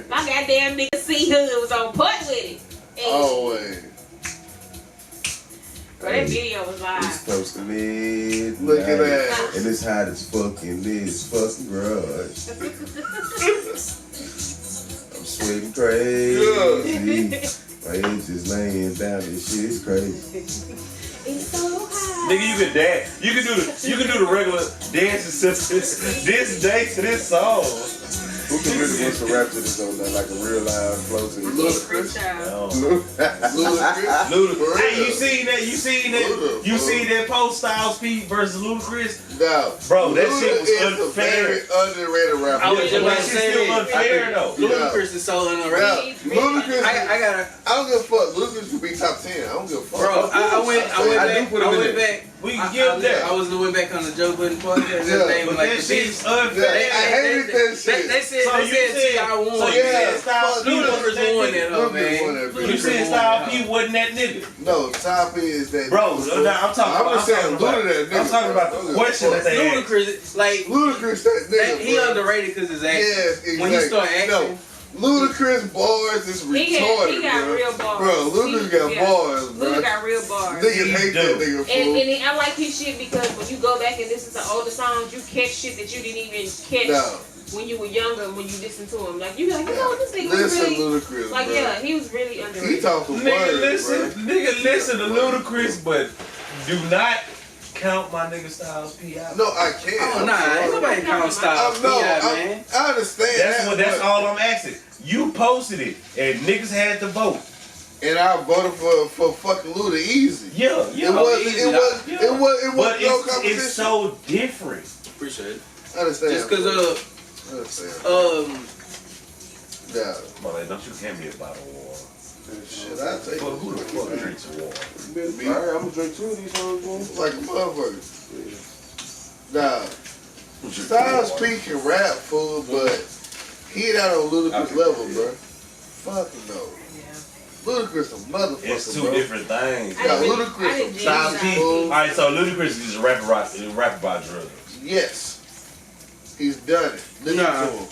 B: my goddamn nigga C Hood was on point with it. Hey,
E: always.
B: bro, that video was
A: It's
B: live.
A: close to midnight.
E: Look at that.
A: And it's hot as fuck in this fucking garage. I'm sweating crazy. My age is laying down. This shit is crazy.
B: It's so hot.
D: Nigga, you can dance. You can do the regular dancing system. This day to this song.
A: Who can really get some rap to this on that? Like a real live flow to this?
E: Ludacris.
B: Freestyle.
E: Ludacris.
D: Ludacris. Hey, you seen that?
E: Ludacris.
D: You seen that post Styles P versus Ludacris?
E: No.
D: Bro, that
E: Luda
D: shit was
E: is
D: unfair.
E: a very underrated rapper.
C: I was
D: Yeah,
C: just
D: but
C: about
D: that
C: to
D: shit's
C: say
D: still
C: that.
D: unfair though.
C: Ludacris is so
E: Yeah.
C: underrated.
E: Ludacris.
C: I gotta,
E: I don't give a fuck. Ludacris could be top 10. I don't give a fuck.
C: bro. I went
A: I do
C: back.
A: put him
C: I
A: in
C: went
A: there.
C: back.
D: We can give that.
C: I went back on the Joe Budden podcast.
E: Yeah,
C: His name was
D: But
C: like
D: that
C: the
D: shit's
C: beast.
D: unfair.
E: Yeah, I hated that shit.
C: They said
D: So you said-
C: T.I. won.
D: so you
E: Yeah,
D: said Styles P
E: fuck
D: was
C: Ludacris won
D: that
C: that
D: nigga?
C: hoe,
E: Ludacris won
C: man.
E: that
D: You
E: bitch.
D: said Styles P wasn't that nigga.
E: No, top is that.
D: Bro, no, I'm
E: just saying Luda that nigga.
D: I'm talking about
E: bro.
D: the question that they asked.
C: Ludacris, like
E: Ludacris that nigga.
C: he
E: bro.
C: underrated because his acting.
E: Yes, exactly.
C: When he start acting,
E: No, Ludacris bars is retarded,
B: He got
E: bro.
B: real bars.
E: Bro, Ludacris got
B: Yeah.
E: bars, bro.
B: Luda got real bars.
E: Niggas hate that
D: do.
E: nigga,
B: And,
E: fool.
B: and I like his shit because when you go back and listen to older songs, you catch shit that you didn't even catch
E: No.
B: when you were younger. When you listen to him, like you be like, you know, this nigga was
E: Listen,
B: really
E: Ludacris,
B: like,
E: bro.
B: yeah, he was really underrated.
E: He talking
D: Nigga,
E: words,
D: nigga, listen to Ludacris, but do not count my nigga Styles P out.
E: bro. No, I can't.
C: oh nah, ain't nobody count Styles P out, man.
E: I understand
D: That's
E: but-
D: all I'm asking. You posted it, and niggas had to vote.
E: And I voted for fucking Luda easy.
D: Yeah,
E: It wasn't.
C: easy,
E: It was.
D: yeah.
E: It was. It was
D: But
E: no competition.
D: it's so different.
C: Appreciate it.
E: I understand.
C: Just because
E: I understand. Yeah.
D: Come on, like, don't you hand me a bottle of water.
E: Shit, I take
D: But who the
E: it.
D: fuck drinks water?
A: Alright, I'm gonna drink 2 of these whole things.
E: Like a motherfucker. Nah. Styles P can rap, fool, but he not on Ludacris level, bro. Fucking no.
B: Yeah.
E: Ludacris a motherfucker,
D: It's two
E: bro.
D: different things.
B: I
E: Yeah,
B: didn't- I
E: Ludacris
B: didn't
E: a
B: dig
E: child
B: that.
E: fool.
D: Alright, so Ludacris is just rap about drugs.
E: Yes. He's done it. Listen
C: Nah.
E: to him.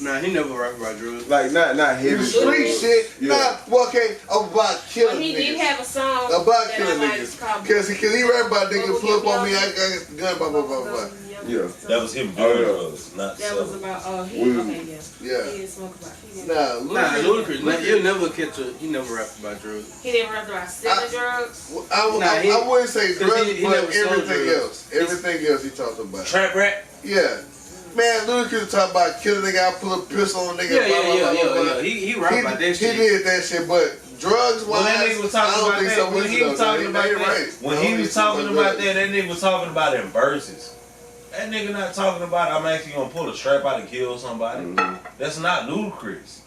C: Nah, he never rap about drugs.
A: Like not heavy.
E: You street
A: drugs.
E: shit.
A: Yeah.
E: Nah, well, okay, about
B: But
E: killing
B: he did
E: niggas.
B: have a song
E: About
B: that
E: killing
B: I like
E: niggas.
B: called
E: Cause he rap about niggas
B: Bubble
E: pull up on me,
B: Gum
E: I got the gun, blah, blah, blah, blah.
A: Yeah.
D: That was him
A: Oh,
D: doing
A: yeah.
D: drugs, not
B: That was
D: selling.
B: about he
A: Weed.
B: okay, yeah.
E: Yeah.
B: He didn't smoke about he didn't,
E: Nah,
C: Nah, Ludacris, you'll never catch a. He never rap about drugs.
B: he didn't rap about selling drugs.
E: I wouldn't say
C: 'cause
E: drugs,
C: he
E: but
C: never sold
E: everything
C: drugs.
E: else. Everything else he talked about.
D: Trap rap?
E: Yeah. Man, Ludacris talk about killing a nigga, I pull a pistol on a nigga,
C: Yeah,
E: blah, blah, blah, blah, blah.
C: yeah. He rap about that
E: He
C: shit.
E: did that shit, but drugs
D: When that
E: wise,
D: nigga was
E: I
D: talking
E: don't
D: about
E: think
D: that,
E: so.
D: when he was talking about that, when he was talking about that nigga was talking about it in verses. That nigga not talking about I'm actually gonna pull a strap out and kill somebody. That's not Ludacris.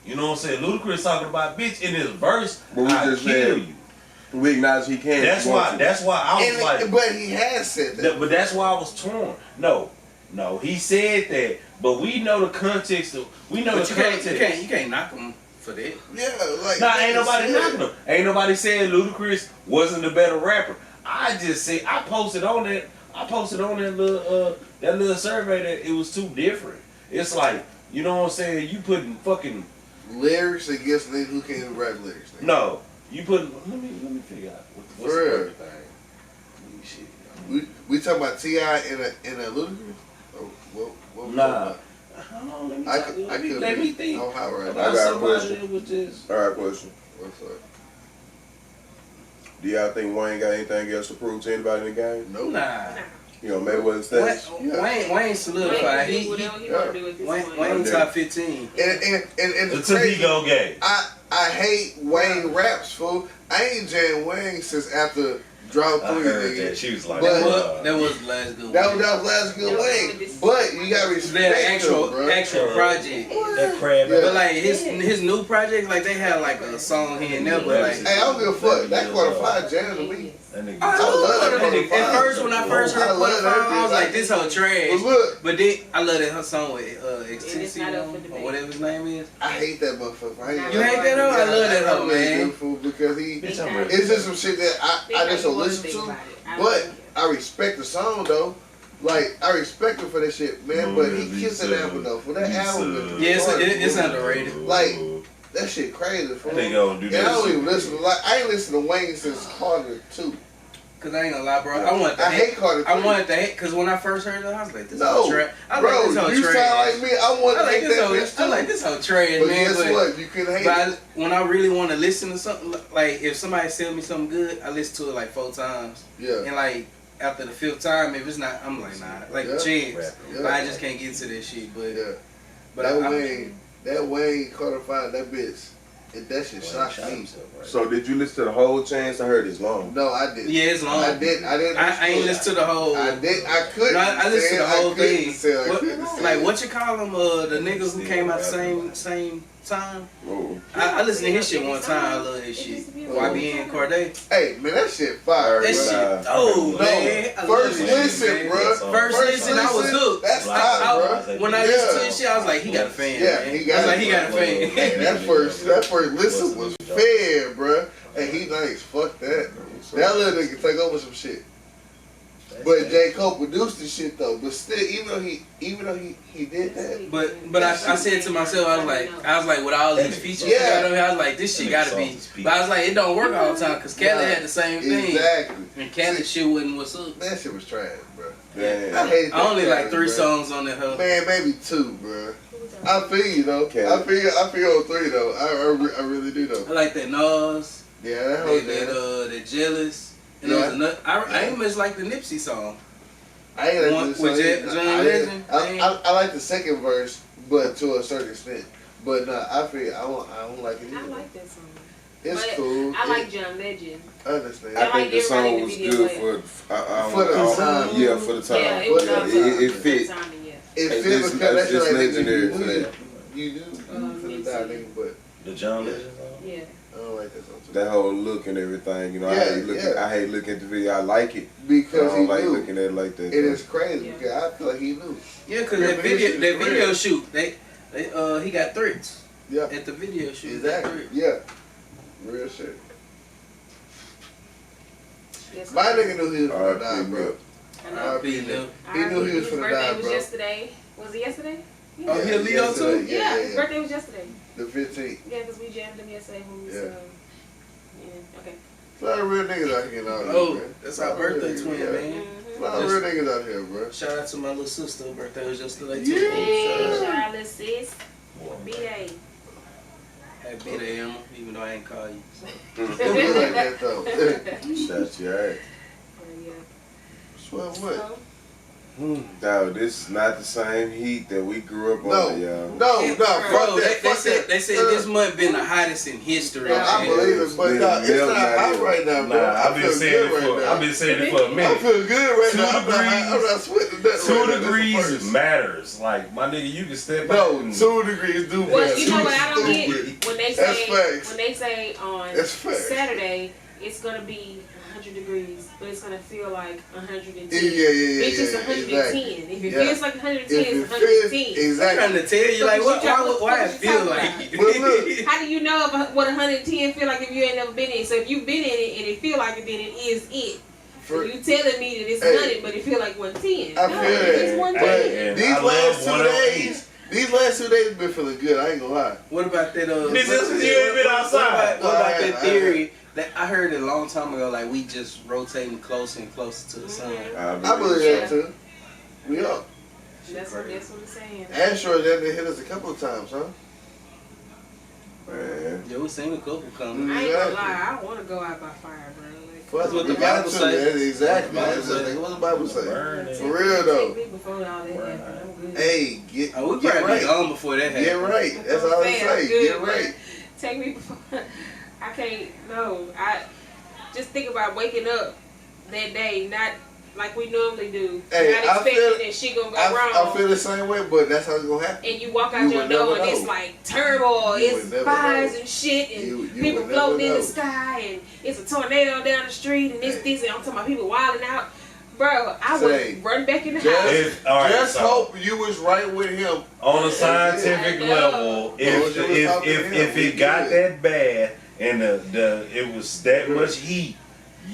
D: You know what I'm saying? Ludacris talking about bitch in his verse,
A: But we
D: I
A: just
D: kill
A: said-
D: you.
A: We acknowledge he can.
D: That's why I was like,
E: But he has said that.
D: but that's why I was torn. No, he said that, but we know the context of we know
C: But
D: the
C: you
D: context.
C: can't knock him for that.
E: Yeah, like.
D: Nah, ain't nobody
E: said.
D: knocking him. Ain't nobody saying Ludacris wasn't the better rapper. I just say I posted on that little survey that it was too different. It's like, you know what I'm saying, you putting fucking
E: Lyrics against niggas who can't even rap lyrics. Nigga.
D: no. You putting let me figure out what's
E: For
D: the
E: real.
D: other thing. Shit.
E: We talking about T.I. in a Ludacris? Oh, what we
D: Nah.
E: talking about?
D: Hold on, let me
E: I
D: talk-
E: could
D: let me
E: be.
D: think.
E: I'm high right
D: About
E: now.
A: I got a
D: somebody
A: question.
D: that was just
A: All right, question.
E: What's up?
A: Do y'all think Wayne got anything else to prove to anybody in the game?
E: Nope.
C: Nah.
A: You know, Mayweather status.
C: Wayne solidified.
B: Wayne
C: He
B: can do whatever he want to do at this point.
C: Wayne top 15.
E: And the
D: until he
E: crazy,
D: go gay.
E: I hate Wayne raps, fool. I ain't jammed Wayne since after Drop
D: I
E: 3,
D: heard
E: nigga.
D: that. She was like,
E: But-
C: That was the last good
E: That
C: one.
E: was last good
B: Yeah,
E: Wayne.
B: this-
E: But you gotta respect
C: That
E: him, bro.
C: actual project.
D: that crab.
E: Yeah.
C: But like his new project, like they had like a song here and there, but like
E: Hey, I don't give a fuck. That quarter-5 jam to me.
D: That nigga.
C: I
E: love that
C: At
E: Quarter
C: first, when I first heard
E: I love that
C: Quarter 5, I was
E: bitch.
C: like, this whole trash.
E: But look,
C: But then I love that her song with
B: it's not up for
C: Extensio
B: debate.
C: or whatever his name is.
E: I hate that motherfucker. I
B: You
C: hate that hoe? I love that hoe,
E: really
C: man.
E: do, fool, because he.
D: Bitch, I'm ready.
E: It's just some shit that
B: Think
E: I
B: how
E: just
B: you
E: don't
B: wanna
E: listen
B: think
E: to.
B: about it. I
E: But
B: don't
E: I respect the song though. Like I respect him for that shit, man. But he kissed that album though. For that album,
C: Yeah, it's underrated.
E: Like, that shit crazy. Fool.
D: They gonna do
E: And I
D: that
E: don't
D: shit.
E: even listen to I ain't listened to Wayne since Carter 2.
C: Cause I ain't gonna lie, bro. I wanted to
E: I hate Carter 3.
C: I wanted to hate, cause when I first heard it, I was like, this
E: No,
C: whole trash. I
E: bro,
C: like this whole
E: you
C: trash.
E: sound like me. I want
C: I
E: to
C: like
E: hate
C: this
E: that
C: whole.
E: bitch too.
C: I like this whole trash,
E: But
C: man.
E: guess
C: But,
E: what? You can hate
C: but
E: it.
C: when I really want to listen to something, like if somebody tell me something good, I listen to it like 4 times.
E: Yeah.
C: And like after the 5th time, if it's not, I'm like, nah, like
E: Yeah.
C: a chance.
E: Yeah.
C: But I just can't get to that shit. But
E: Yeah.
C: but
E: That Wayne Carter 5, that bitch, that shit shocked me.
A: So did you listen to the whole Chance? I heard it's long.
E: No, I didn't.
C: yeah, it's long.
E: I didn't.
C: I ain't listen to the whole.
E: I couldn't.
C: No, I listened to the whole thing.
E: What,
C: Like what you call them? The niggas who came out the same time.
A: Oh.
C: I listened to his shit one time. I love his shit. YBN Corday.
E: Hey, man, that shit fire.
C: That
E: bro.
C: shit. Oh
E: No,
C: man. I love
E: first
C: that shit,
E: listen,
C: man.
E: bro.
C: First listen, I was hooked.
E: That's hot, bro.
C: When I listened to his shit, I was like, he got a fan.
E: Yeah,
C: man.
E: he got
C: I was like,
E: it,
C: he got a
E: bro.
C: fan.
E: Hey, that first listen was fair, bro. And he nice. Fuck that. That little nigga take over some shit. But J. Cole produced the shit though. But still, even though he did that.
C: But I said to myself, I was like, with all these features,
E: Yeah.
C: I was like, this shit gotta be. But I was like, it don't work all the time because Kelly had the same thing,
E: Exactly.
C: and Kelly shit wasn't what's up.
E: That shit was trash, bro.
A: Damn.
E: I hate that.
C: I only like
E: Kelly,
C: 3
E: bro.
C: songs on that hoe.
E: Man, maybe 2, bro. I feel you though.
A: Kelly.
E: I feel on 3 though. I really do though.
C: I like that Nas,
E: Yeah, that whole
C: that Jealous, and
E: Yeah.
C: there was another. I ain't much like the Nipsey song.
E: I ain't
C: One
E: like
C: with
E: this.
C: John Legend?
E: I like the second verse, but to a certain extent. But no, I feel I don't like it
B: I
E: either.
B: like that song.
E: It's
B: But
E: cool.
B: I like John Legend.
E: I understand.
A: I think
B: like
A: the song
B: everybody in
A: was
B: the video
A: good
E: For the time.
A: Yeah, for the time.
B: Yeah, it was
E: But
B: awesome.
A: it fit.
B: Timing, yeah.
E: It
A: It's
E: feels because that shit
A: just
E: like
A: legendary for that.
E: you do for the die, nigga, but
D: The John Legend song?
B: Yeah.
E: I don't like that song too.
A: That whole look and everything, you know,
E: Yeah,
A: I hate looking at the video. I like it. But
E: Because
A: I
E: he
A: don't like
E: knew.
A: looking at it like that.
E: It is crazy
B: Yeah.
E: because I feel like he knew.
C: Yeah, cause
E: Yeah,
C: that
E: but his
C: video,
E: shit
C: that
E: is
C: video
E: real.
C: shoot, he got threats
E: Yeah,
C: at the video shoot.
E: exactly. Yeah, Real shit.
B: Yes,
E: My nigga knew he was
A: Alright,
E: gonna die,
A: big
E: bro.
A: bro.
B: I know.
E: He
B: Our
E: knew he was
B: his
E: finna
B: birthday
E: die,
B: was
E: bro.
B: yesterday. Was it yesterday?
C: Oh, he a Leo too?
B: Yeah, his birthday was yesterday.
E: The 15th.
B: Yeah, because we jammed him yesterday when we
E: Yeah.
B: yeah, okay.
E: A lot of real niggas out here now.
C: Oh,
E: man.
C: that's
E: A lot
C: our
E: of real
C: birthday
E: niggas,
C: twin,
E: yeah.
C: man.
E: A lot of real niggas out here, bro.
C: Shout out to my little sister. Her birthday was yesterday too.
E: Yeah.
B: Hey, Charlotte, sis. B-Day.
C: Happy birthday, Emma, even though I ain't call you.
E: You like that though.
A: Shut you, alright.
B: Yeah.
E: Swear what?
A: Dog, this is not the same heat that we grew up
E: No,
A: on, y'all.
E: no,
C: Bro,
E: fuck that.
C: they
E: Fuck
C: said
E: that.
C: they said this month been the hottest in history.
E: No, I
C: man.
E: believe it, but nah, it's not hot right now, bro.
D: Nah, I've
E: I
D: been
E: feel
D: saying
E: good
D: it
E: right
D: for
E: now.
D: I've been saying it for a
E: I
D: minute.
E: feel good right
D: 2
E: now.
D: degrees.
E: I'm not sweating that
D: 2
E: right now. That's the
D: degrees
E: first.
D: matters. Like my nigga, you can step out.
E: No,
D: and-
E: 2 degrees do
B: Well,
E: matter.
B: you know what I don't
E: Stupid.
B: get when they
E: That's
B: say
E: facts.
B: on
E: That's facts.
B: Saturday it's gonna be 100 degrees, but it's gonna feel like 110.
E: Yeah.
B: It's just 110.
E: Exactly.
B: If it
E: Yeah.
B: feels like 110,
E: If
B: it's
E: it feels
B: 110.
C: I'm
E: exactly.
C: trying to tell you, like, why it feel like?
E: But look,
B: How do you know what 110 feel like if you ain't never been in it? So if you've been in it and it feel like it, then it is it. So
E: for,
B: you telling me that it's
E: Hey.
B: 100, but it feel like 110.
E: I
B: No,
E: feel
B: it's
E: that.
B: 110.
E: But
D: Hey, I love
E: these last 2 days been feeling good. I ain't gonna lie.
C: What about that?
D: This is you ain't been outside.
C: What about that
E: I-
C: theory that I heard it a long time ago? Like we just rotating closer and closer to the sun.
E: I believe that too. We up.
B: That's what it's saying.
E: Asteroids that hit us a couple of times, huh?
A: Man.
C: Yeah, we seen a couple coming.
B: I ain't gonna lie, I don't want to go out by fire, bro. Like,
E: That's what
C: the
E: the Bible
C: Bible
E: says.
C: say.
E: Exactly.
C: What the Bible
E: That's
C: say.
E: what the Bible say.
D: Burn it.
E: For real though.
B: Take me before all that
D: Right.
B: happened. I'm good.
E: Hey, get
C: Oh, we
E: get
C: probably be
E: right.
C: gone before that happens.
E: Get right. That's all I
B: I'm
E: say.
B: good,
E: Get
B: bro.
E: right.
B: Take me before. I can't. No, I just think about waking up that day, not like we normally do.
E: Hey,
B: not
E: I
B: expecting
E: feel-
B: that shit gonna go
E: I
B: wrong.
E: feel the same way, but that's how it's gonna happen.
B: And you walk out
E: You
B: your
E: would never
B: door and it's
E: know.
B: like turmoil,
E: You
B: it's
E: would never
B: fires
E: know.
B: and shit, and
E: You
B: people
E: would never
B: floating in
E: know.
B: the sky, and it's a tornado down the street, and
E: Hey.
B: this, and I'm talking about people wilding out. Bro, I
E: Say,
B: would run back in the
E: just-
B: house.
D: All right,
E: Just
D: so
E: hope you was right with him.
D: on a scientific
B: I know.
D: level, if it got that bad and it was that much heat,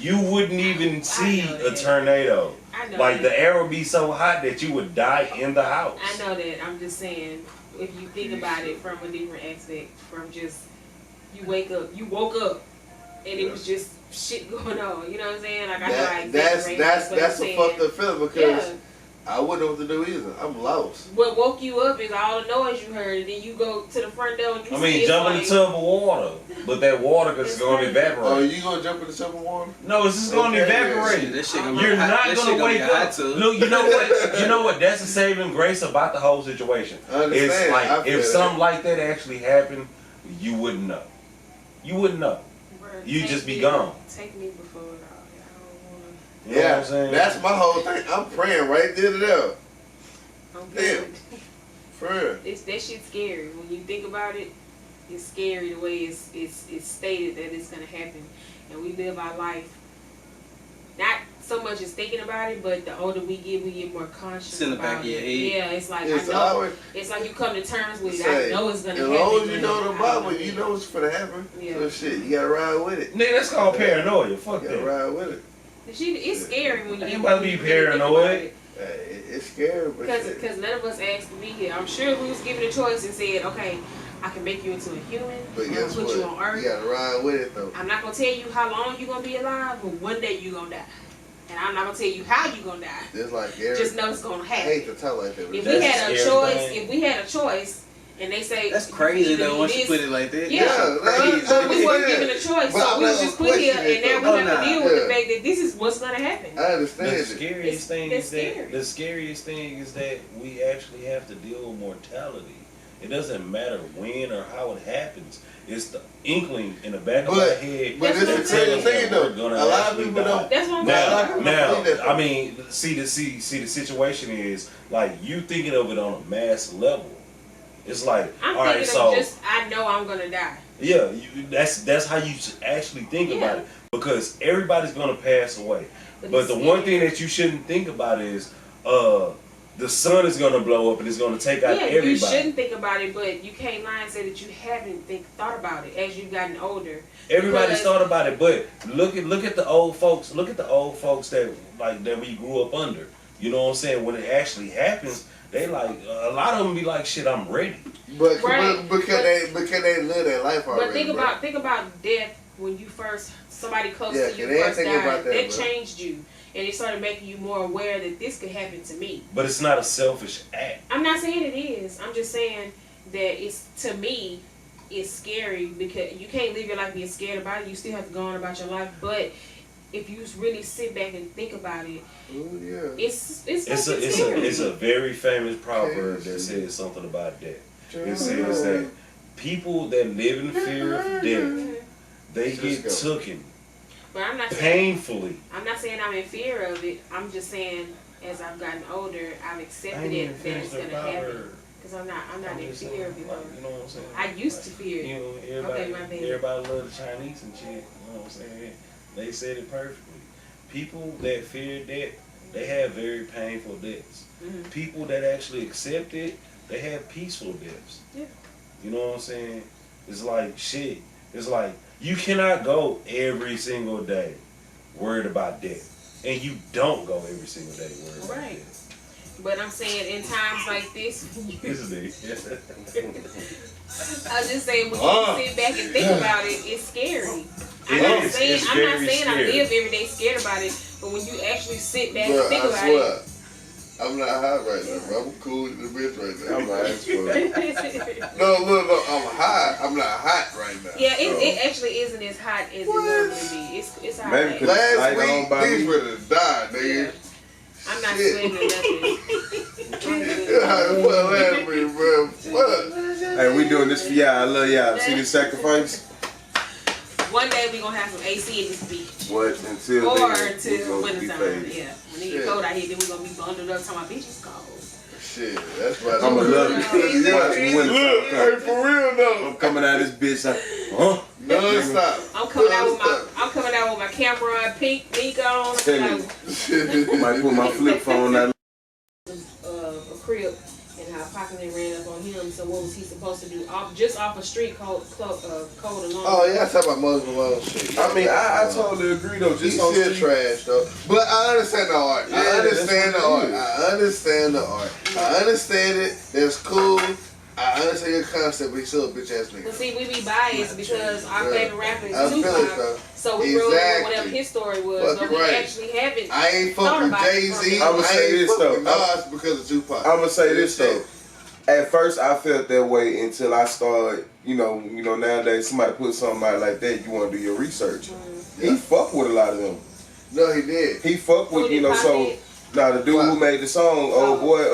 D: you wouldn't even see
B: know
D: a
B: that.
D: tornado.
B: I know
D: Like
B: that.
D: the air would be so hot that you would die in the house.
B: I know that. I'm just saying, if you think about it from a different aspect, from just you woke up, and it was just shit going on. You know what I'm saying? Like I know I exaggerate,
E: That's
B: but I'm
E: a
B: saying,
E: fucked up feeling because
B: yeah.
E: I wouldn't know what to do either. I'm lost.
B: What woke you up is all the noise you heard, and then you go to the front door and you
D: I
B: see
D: mean,
B: it's
D: jump in
B: like,
D: a tub of water, but that water is
B: It's
D: going to
B: crazy.
E: Oh,
D: evaporate.
E: you gonna jump in the summer water?
D: No, it's just going to
E: Okay, yeah,
D: evaporate.
C: That shit gonna
D: You're
C: be hot.
D: not
C: That
D: gonna
C: shit
D: wake
C: be hot
D: up.
C: too.
D: Look, you know what? You know what? That's the saving grace about the whole situation.
E: I understand.
D: It's
E: I
D: like
E: feel
D: if
E: that.
D: something like that actually happened, you wouldn't know. You wouldn't know.
B: "Bruh,
D: You
B: take
D: just be
B: me-
D: gone.
B: Take me before it all. I don't wanna.
D: You know what I'm saying?
E: That's my whole thing. I'm praying right there to there.
B: I'm good.
E: For real.
B: That shit's scary. When you think about it, it's scary the way it's stated that it's gonna happen. And we live our life not so much as thinking about it, but the older we get more conscious
C: It's in the
B: about
C: back of your
B: it.
C: head.
B: Yeah, it's like
E: It's
B: I know.
E: always
B: It's like you come to terms with it.
E: say,
B: I know it's gonna
E: as
B: happen.
E: long as you
B: but
E: know the
B: I
E: Bible,
B: don't
E: you
B: know.
E: know it's gonna happen.
B: Yeah.
E: So shit, you gotta ride with it.
D: Nigga, that's called paranoia. Fuck
E: You gotta
D: that.
E: ride with it.
B: The shit, it's scary when you.
D: Ain't about to be
B: when you really think
D: paranoid.
B: about it.
E: It's scary, but shit.
B: Because none of us asked to be here. I'm sure if we was given a choice and said, okay, I can make you into a human,
E: But
B: I'm gonna
E: guess
B: put
E: what?
B: you on Earth.
E: You gotta ride with it though.
B: I'm not gonna tell you how long you're gonna be alive, but one day you're gonna die. And I'm not gonna tell you how you're gonna die.
E: Just like Eric.
B: Just know it's gonna
E: I
B: happen.
E: hate to tell like that. But
B: If
D: That's
B: we had a
D: scary
B: choice,
D: thing.
B: if we had a choice, and they say
C: That's crazy
B: either
C: though. Once you
B: this-
C: put it like that.
B: Yeah,
E: Yeah,
B: but we weren't
E: yeah.
B: given a choice,
E: But
B: so
E: I'm
B: we
E: not
B: was just
E: gonna
B: put here,
E: question it,
B: and now we
C: though.
B: have to
C: Oh,
B: deal
E: nah.
B: with the
E: Yeah.
B: fact that this is what's gonna happen.
E: I understand
D: The
E: it.
D: scariest thing
B: it's
D: is that
B: scary.
D: the scariest thing is that we actually have to deal with mortality. It doesn't matter when or how it happens. It's the inkling in the back of my
E: But
D: head.
E: but
B: That's
E: this
B: what
E: is
B: I'm
E: the
B: saying.
E: thing though.
D: We're gonna
E: A lot of
D: actually
E: people
D: die.
E: don't.
B: That's what I'm
E: Now,
B: saying.
D: Now, I mean, see the situation is like you thinking of it on a mass level. It's like,
B: I'm
D: all right,
B: thinking
D: so
B: of just I know I'm gonna die.
D: yeah, that's how you should actually think about
B: Yeah.
D: it because everybody's gonna pass away. But
B: it's
D: the one
B: scary.
D: thing that you shouldn't think about is the sun is gonna blow up and it's gonna take out everybody.
B: You shouldn't think about it, but you can't lie and say that you haven't thought about it as you've gotten older.
D: Everybody's thought about it, but look at the old folks. Look at the old folks that we grew up under. You know what I'm saying? When it actually happens, they like a lot of them be like, "Shit, I'm ready."
E: But can they live their life already?
B: But think about death when you first somebody close to you first died. That changed you. And it started making you more aware that this could happen to me.
D: But it's not a selfish act.
B: I'm not saying it is. I'm just saying that to me, it's scary because you can't live your life being scared about it. You still have to go on about your life. But if you really sit back and think about it,
D: it's a very famous proverb that says something about death. It says that people that live in fear of death, they get taken.
B: But I'm not
D: painfully.
B: I'm not saying I'm in fear of it. I'm just saying as I've gotten older, I've accepted it that it's gonna happen. Because I'm not in fear of it.
D: You know what I'm saying?
B: I used to fear it.
D: You know, everybody love the Chinese and shit. You know what I'm saying? They said it perfectly. People that fear death, they have very painful deaths. Mm-hmm. People that actually accept it, they have peaceful deaths. Yeah. You know what I'm saying? It's like shit. It's like you cannot go every single day worried about death. And you don't go every single day worried about death.
B: But I'm saying in times like this, I was just saying when you sit back and think about it, it's scary. I'm not saying I live every day scared about it, but when you actually sit back and think about it.
E: I'm not high right now, bro. I'm cool in the bitch right now.
A: I'm high as fuck.
E: No, I'm high. I'm not hot right now.
B: Yeah, it actually isn't as hot as it normally be. It's hot.
A: Maybe
E: last week, these ready to die, nigga.
B: Yeah. I'm not sweating or nothing.
E: What last week, bro? What?
A: Hey, we doing this for y'all. I love y'all. See this sacrifice?
B: One day we gonna have some AC in this beach.
A: What? Until
B: winter time. Yeah. When it get cold out here, then we gonna be bundled up. Talking about beach is cold.
E: Shit, that's right.
A: I'm gonna love it.
E: Look, hey, for real though.
A: I'm coming out of this bitch.
E: Non-stop.
B: I'm coming out with my camera on, pink on.
A: I might put my flip phone out.
B: A crib. And how Pocket ran up on him. So what was he supposed to do? Off a street cold alone.
E: Oh yeah, I talk about Muslim alone shit.
A: I mean, I totally agree though. Just
E: on still trash though. But I understand the art. I understand it. That's cool. I understand your concept, but he's still a bitch ass nigga.
B: But see, we be biased because our favorite rapper is Tupac. So we roll with whatever his story was. But we actually haven't.
E: I ain't fucking with Jay-Z.
A: I'm gonna say this though.
E: Nas because of Tupac.
A: I'm gonna say this though. At first, I felt that way until I started. You know, nowadays somebody put something out like that, you want to do your research. He fucked with a lot of them.
E: No, he did.
A: He fucked with so. Now the dude who made the song, old boy,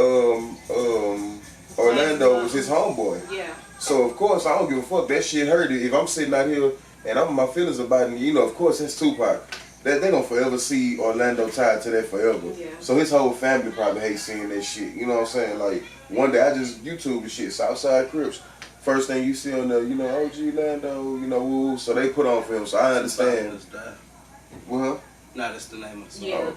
A: Orlando was his homeboy.
B: Yeah.
A: So of course I don't give a fuck. That shit hurt. If I'm sitting out here and I'm in my feelings about it, of course that's Tupac. They gonna forever see Orlando tied to that forever. Yeah. So his whole family probably hates seeing that shit. You know what I'm saying? Like one day I just YouTube the shit, Southside Crips. First thing you see on the, OG Lando, woo. So they put on for him. So I understand. Well,
C: no, that's the name of the song.
B: Yeah.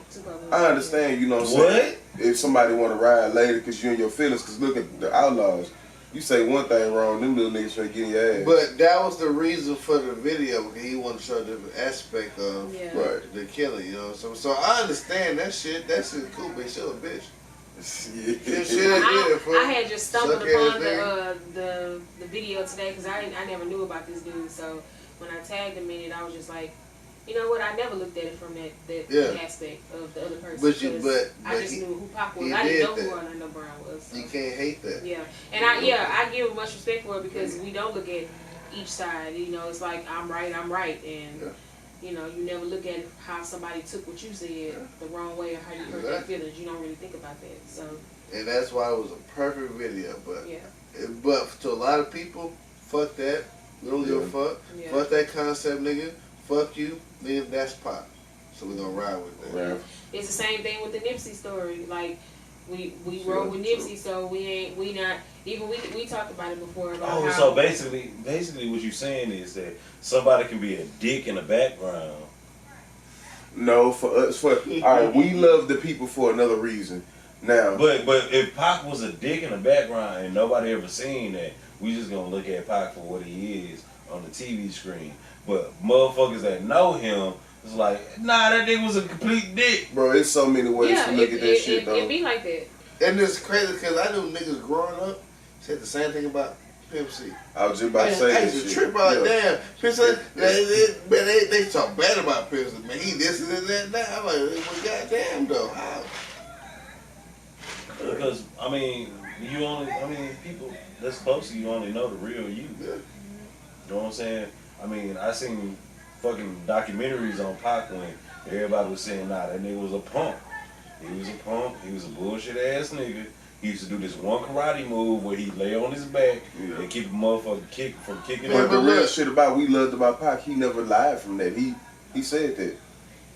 A: I understand, you know what I'm saying? If somebody want to ride later because you in your feelings, because look at the Outlaws. You say one thing wrong, them little niggas try to get in your ass.
E: But that was the reason for the video, because he wanted to show a different aspect of the killing, So I understand that shit. That shit cool, but she's a bitch.
B: I had just stumbled upon the video today because I never knew about this dude. So when I tagged him in it, I was just like, you know what? I never looked at it from that aspect of the other person. But I just knew who Pac was. I didn't know who Orlando Brown was. So.
E: You can't hate that.
B: Yeah, and I give him much respect for it because we don't look at each side. It's like I'm right, and you never look at how somebody took what you said the wrong way or how you hurt their feelings. You don't really think about that. So.
E: And that's why it was a perfect video, but to a lot of people, fuck that. We don't give a fuck. Yeah. Fuck that concept, nigga. Fuck you, nigga. That's Pop. So we gonna ride with that.
A: Right.
B: It's the same thing with the Nipsey story. Like we roll with Nipsey, so we not even we talked about it before. About how
D: so basically what you're saying is that somebody can be a dick in the background.
A: No, for us, all right, we love the people for another reason. Now,
D: But if Pac was a dick in the background and nobody ever seen that, we just gonna look at Pac for what he is on the TV screen. But motherfuckers that know him is like, nah, that nigga was a complete dick.
A: bro, it's so many ways
B: Yeah,
A: to look at that shit, though.
B: it be like that.
E: And it's crazy because I knew niggas growing up said the same thing about Pimp C.
A: I was just about to say
E: I
A: that
E: used to
A: shit.
E: trip out,
A: Yeah.
E: damn. Pimp C, they talk bad about Pimp C. Man, he this and that. I'm like, well, goddamn though. How?
D: Because I mean, people that's close to you only know the real you.
E: Yeah.
D: You know what I'm saying? I mean, I seen fucking documentaries on Pac when everybody was saying, nah, that nigga was a punk. He was a punk. He was a bullshit ass nigga. He used to do this one karate move where he lay on his back and keep a motherfucker from kicking
A: But
D: him.
A: the real shit about we loved about Pac, he never lied from that. He said that.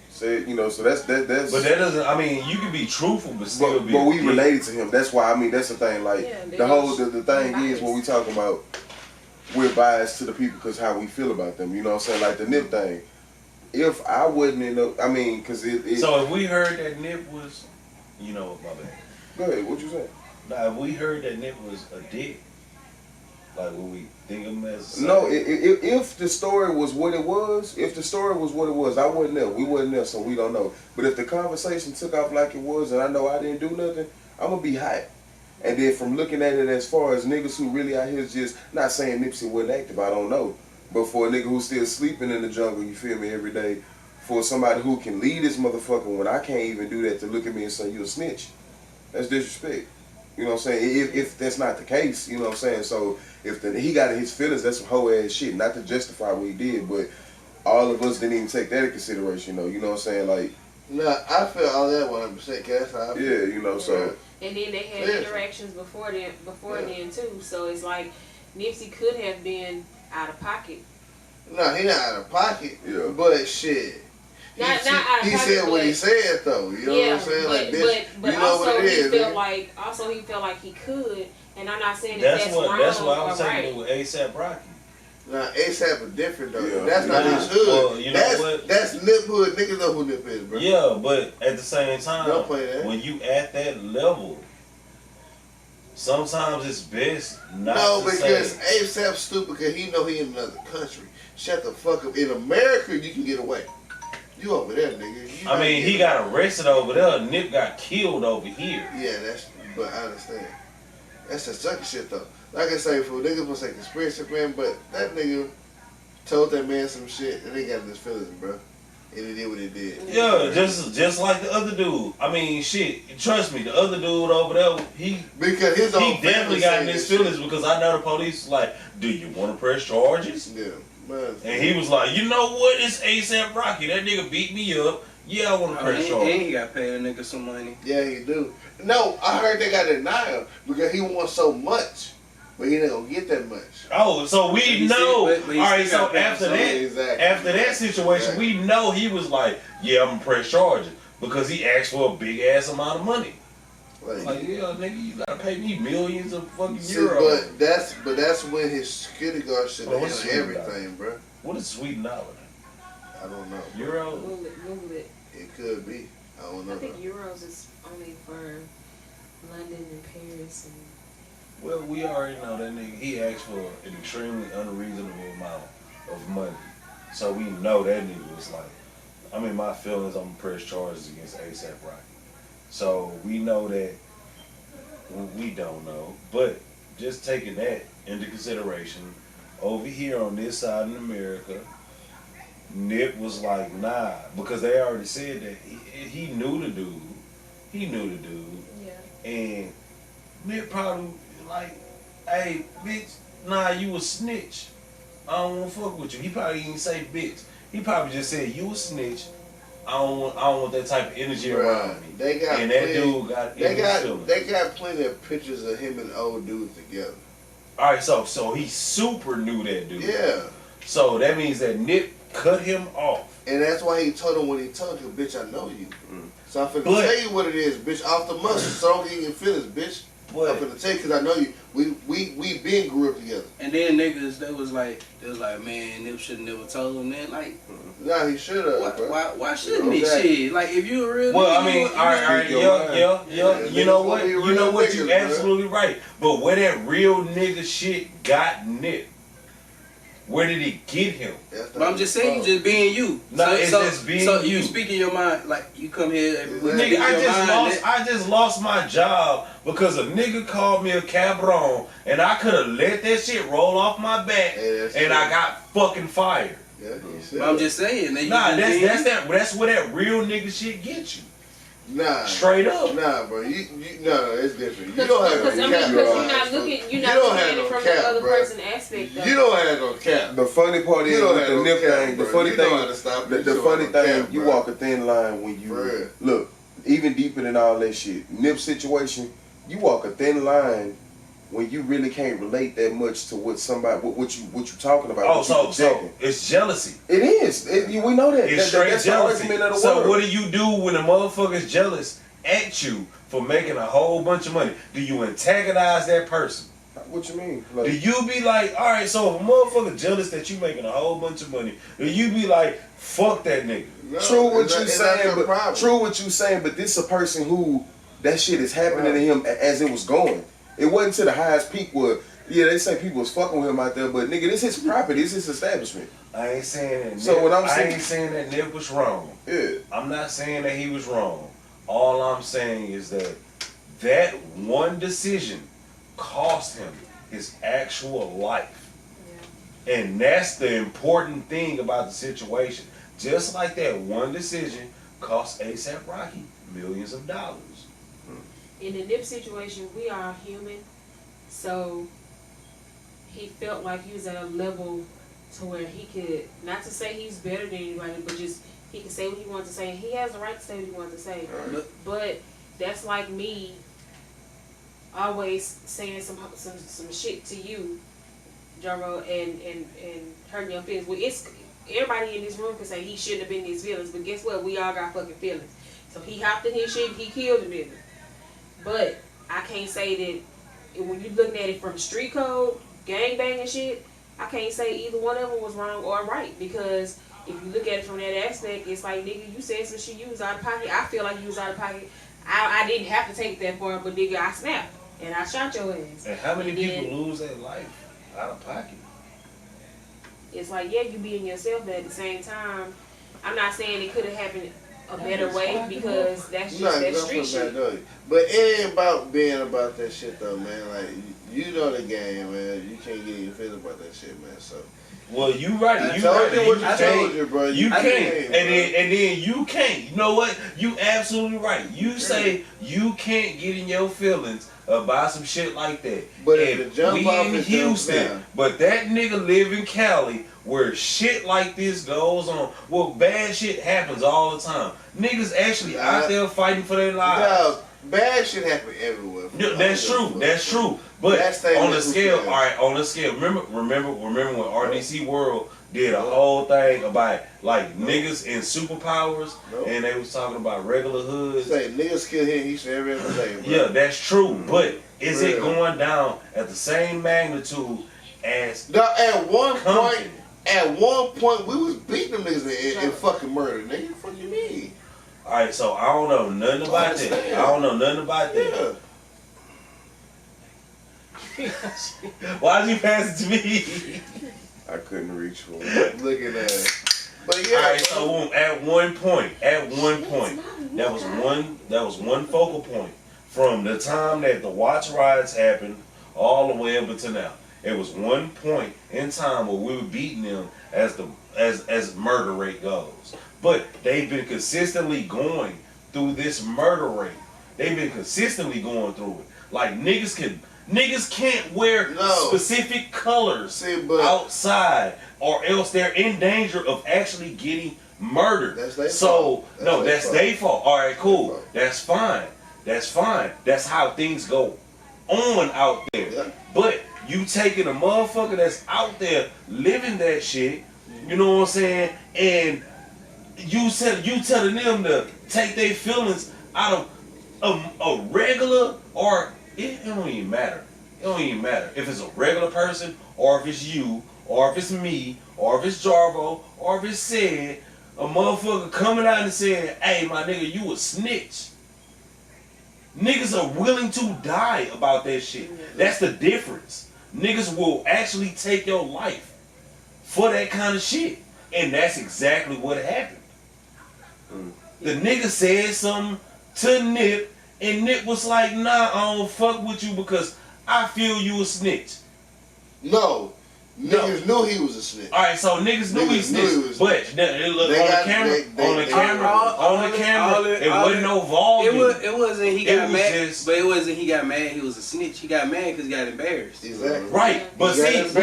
A: Said, you know, so that's.
D: But that doesn't. I mean, you can be truthful, but still be.
A: But we
D: a dick.
A: related to him. That's why. I mean, that's the thing. Like
B: Yeah,
A: the thing is when we talk about we're biased to the people because how we feel about them. You know what I'm saying? Like the Nip thing. If I wouldn't end up, I mean, because it.
D: So if we heard that Nip was, you know, my bad.
A: Go ahead. What you say?
D: Now, if we heard that Nip was a dick, like would we think of him as?
A: No, if the story was what it was, I wasn't there. We wasn't there, so we don't know. But if the conversation took off like it was, and I know I didn't do nothing, I'm gonna be hot. And then from looking at it as far as niggas who really out here just not saying Nipsey wasn't active, I don't know. But for a nigga who's still sleeping in the jungle, you feel me, every day, for somebody who can lead this motherfucker when I can't even do that to look at me and say you a snitch, that's disrespect. You know what I'm saying? If that's not the case, you know what I'm saying? So if he got in his feelings, that's some whole ass shit. Not to justify what he did, but all of us didn't even take that into consideration, though. You know what I'm saying? Like,
E: No, I feel all that 100%. That's how I feel.
A: yeah, you know, so.
B: And then they had interactions before then too. So it's like Nipsey could have been out of pocket.
E: No, he not out of pocket.
A: Yeah.
E: But shit.
B: Not out of pocket.
E: He said what he said though. You know what I'm saying? Like, bitch,
B: but
E: you know
B: also
E: what it is.
B: he felt
E: nigga.
B: like he felt like he could, and I'm not saying that's wrong
D: That's what I
B: or
D: was
B: right.
D: saying with ASAP Rocky.
E: Nah, ASAP is different though.
A: Yeah.
E: That's not his hood.
D: Well, you know what?
E: That's Nip hood. Niggas know who Nip is, bro.
D: Yeah, but at the same time,
E: Don't play that.
D: when you at that level, sometimes it's best not
E: No,
D: to
E: because
D: say.
E: ASAP stupid because he know he in another country. Shut the fuck up. In America, you can get away. You over there, nigga. You
D: I mean, he got arrested over there. Nip got killed over here.
E: Yeah, but I understand. That's the sucker shit though. Like I say, for niggas gonna say conspiracy, man, but that nigga told that man some shit and they got his feelings, bro. And he did what he did.
D: Yeah, just like the other dude. I mean, shit. Trust me, the other dude over there,
E: Because his own
D: he definitely got in his feelings because I know the police was like, do you want to press charges?
E: Yeah, man.
D: And he was like, you know what? It's ASAP Rocky. That nigga beat me up. Yeah, I want to press charges.
C: And he got paid a nigga some money.
E: Yeah, he do. No, I heard they got denial because he wants so much, but he ain't gonna get that much.
D: Oh, so we know.
C: But he
D: All right,
C: still
D: so
C: got paid
D: after
C: some
D: that,
C: money.
E: Exactly.
D: after that situation,
E: Exactly.
D: we know he was like, yeah, I'm gonna press charges because he asked for a big ass amount of money. Like, yeah, nigga, you gotta pay me millions of fucking
E: see,
D: euros.
E: but that's when his security guard should
D: Well,
E: have
D: what's
E: handled
D: Sweden
E: everything, bro.
D: What is Sweden dollar?
E: I don't know.
D: Euro?
B: Google it.
E: It could be. I don't know.
B: I think euros is only for London and Paris and.
D: Well, we already know that nigga. He asked for an extremely unreasonable amount of money, so we know that nigga was like, I mean, my feelings on press charges against ASAP Rocky. So we know that. Well, we don't know, but just taking that into consideration, over here on this side in America, Nip was like, nah, because they already said that he knew the dude. He knew the dude.
B: Yeah.
D: And Nip probably like, hey, bitch, nah, you a snitch. I don't want to fuck with you. He probably didn't say bitch. He probably just said, you a snitch. I don't want that type of energy around me.
E: They got
D: and that dude got
E: they got plenty of pictures of him and the old dude together.
D: All right, so he super knew that dude.
E: Yeah.
D: So that means that Nip cut him off.
E: And that's why he told him what he told him, bitch, I know you. So I'm finna
D: But-
E: tell you what it is, bitch, off the muscle, so don't get your feelings, bitch. I'm finna tell you because I know you. We been grew up together.
C: And then niggas, they was like, man, Nip should never told him that. Like,
E: Nah, he should have.
C: why shouldn't he? Shit, like if you a real
D: Well,
C: nigga,
D: I mean, all right, yeah. You know what? You know what? You absolutely right. But where that real nigga shit got Nip? Where did it get him?
C: But I'm just saying, you just being you.
D: No, it's just being
C: so
D: you.
C: you speak in your mind, like you come here every week.
D: Nigga, I just lost my job because a nigga called me a cabron, and I could have let that shit roll off my back, and I got fucking fired.
E: Yeah,
C: but I'm just saying.
D: That's where that real nigga shit gets you.
E: Nah,
D: straight up.
E: Nah, bro. No, it's different. You don't have no cap,
B: because
E: bro.
B: you're not looking at it from the other person aspect. Though.
E: You don't have no cap.
A: The funny part is with the Nip thing. The funny thing, you walk a thin line when you look even deeper than all that shit. Nip situation, you walk a thin line when you really can't relate that much to what somebody, what you talking about.
D: Oh, so it's jealousy.
A: It is. We know that.
D: It's straight
A: that's
D: jealousy.
A: The argument of the
D: so
A: world.
D: what do you do when a motherfucker's jealous at you for making a whole bunch of money? Do you antagonize that person?
A: What you mean?
D: Do you be like, all right, so if a motherfucker jealous that you making a whole bunch of money, do you be like, fuck that nigga?
A: No, true what you saying, but this is a person who that shit is happening to him as it was going. It wasn't to the highest peak where, they say people was fucking with him out there, but nigga, this is his property, this is his establishment.
D: I ain't saying that.
A: So
D: I ain't saying that Nip was wrong.
A: Yeah.
D: I'm not saying that he was wrong. All I'm saying is that one decision cost him his actual life. Yeah. And that's the important thing about the situation. Just like that one decision cost A$AP Rocky millions of dollars.
B: In the Nip situation, we are human, so he felt like he was at a level to where he could, not to say he's better than anybody, but just he could say what he wanted to say, and he has the right to say what he wanted to say. But that's like me always saying some shit to you, Jarvo, and hurting your feelings. Well, it's everybody in this room can say he shouldn't have been in his feelings, but guess what? We all got fucking feelings. So he hopped in his shit, he killed the nigga. But I can't say that when you're looking at it from street code, gangbanging shit, I can't say either one of them was wrong or right, because if you look at it from that aspect, it's like, nigga, you said some shit, you was out of pocket. I feel like you was out of pocket. I didn't have to take it that far, but nigga, I snapped and I shot your ass.
D: And how many people lose their life out of pocket?
B: It's like, yeah, you being yourself, but at the same time, I'm not saying it could have happened a better way, because that's just that street shit.
E: But it ain't about being about that shit though, man. Like, you know the game, man. You can't get your feelings about that shit, man. So.
D: Well, you right.
E: I told you, bro.
D: You can't, and then you can't. You know what? You absolutely right. You say you can't get in your feelings about some shit like that.
E: But
D: and we in Houston, but that nigga live in Cali, where shit like this goes on. Well, bad shit happens all the time. Niggas actually out there fighting for their lives.
E: No, bad shit happen everywhere.
D: That's true. That's true. But on the scale, all right, on the scale, remember when RDC World did a whole thing about like niggas and superpowers, and they was talking about regular hoods.
E: Say niggas kill him each and every other day, bro.
D: Yeah, that's true. But is it going down at the same magnitude as?
E: No, at one point, we was beating them niggas in fucking murder, nigga. What do you mean?
D: All right, so I don't know nothing about that. I don't know nothing about that. Why'd you pass it to me?
A: I couldn't reach for it.
E: Look at that. But yeah.
D: Alright, so at one point, that was one focal point from the time that the watch riots happened all the way up until now. It was one point in time where we were beating them as murder rate goes. But they've been consistently going through this murder rate. They've been consistently going through it. Like niggas can't wear specific colors outside, or else they're in danger of actually getting murdered. That's their fault. That's their fault. All right, cool. That's fine. That's how things go on out there. Yeah. But you taking a motherfucker that's out there living that shit, you know what I'm saying, and you telling them to take their feelings out of a regular or it don't even matter. It don't even matter if it's a regular person or if it's you or if it's me or if it's Jarvo or if it's said a motherfucker coming out and saying, "Hey, my nigga, you a snitch." Niggas are willing to die about that shit. That's the difference. Niggas will actually take your life for that kind of shit. And that's exactly what happened. The nigga said something to Nip, and Nip was like, "Nah, I don't fuck with you because I feel you a snitch."
E: No. Niggas knew he was a snitch.
D: Alright, so niggas knew he snitched, but it looked on the camera, it wasn't no volume.
C: It wasn't he got mad,
D: just,
C: but it wasn't he got mad. He was a snitch. He got mad because he got embarrassed.
E: Exactly.
D: Right, but see,
E: that's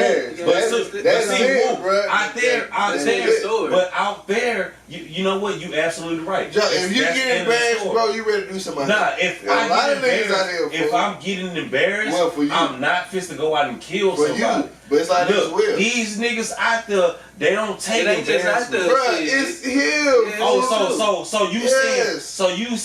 E: it, bro.
D: out there, you know what? You absolutely right.
E: If you get embarrassed, bro, you ready to do something.
D: Nah, if I'm getting embarrassed, I'm not fit to go out and kill somebody.
E: But it's like this will.
D: These niggas out there, they don't take embarrassment.
E: Bruh, it's him.
D: Oh, so you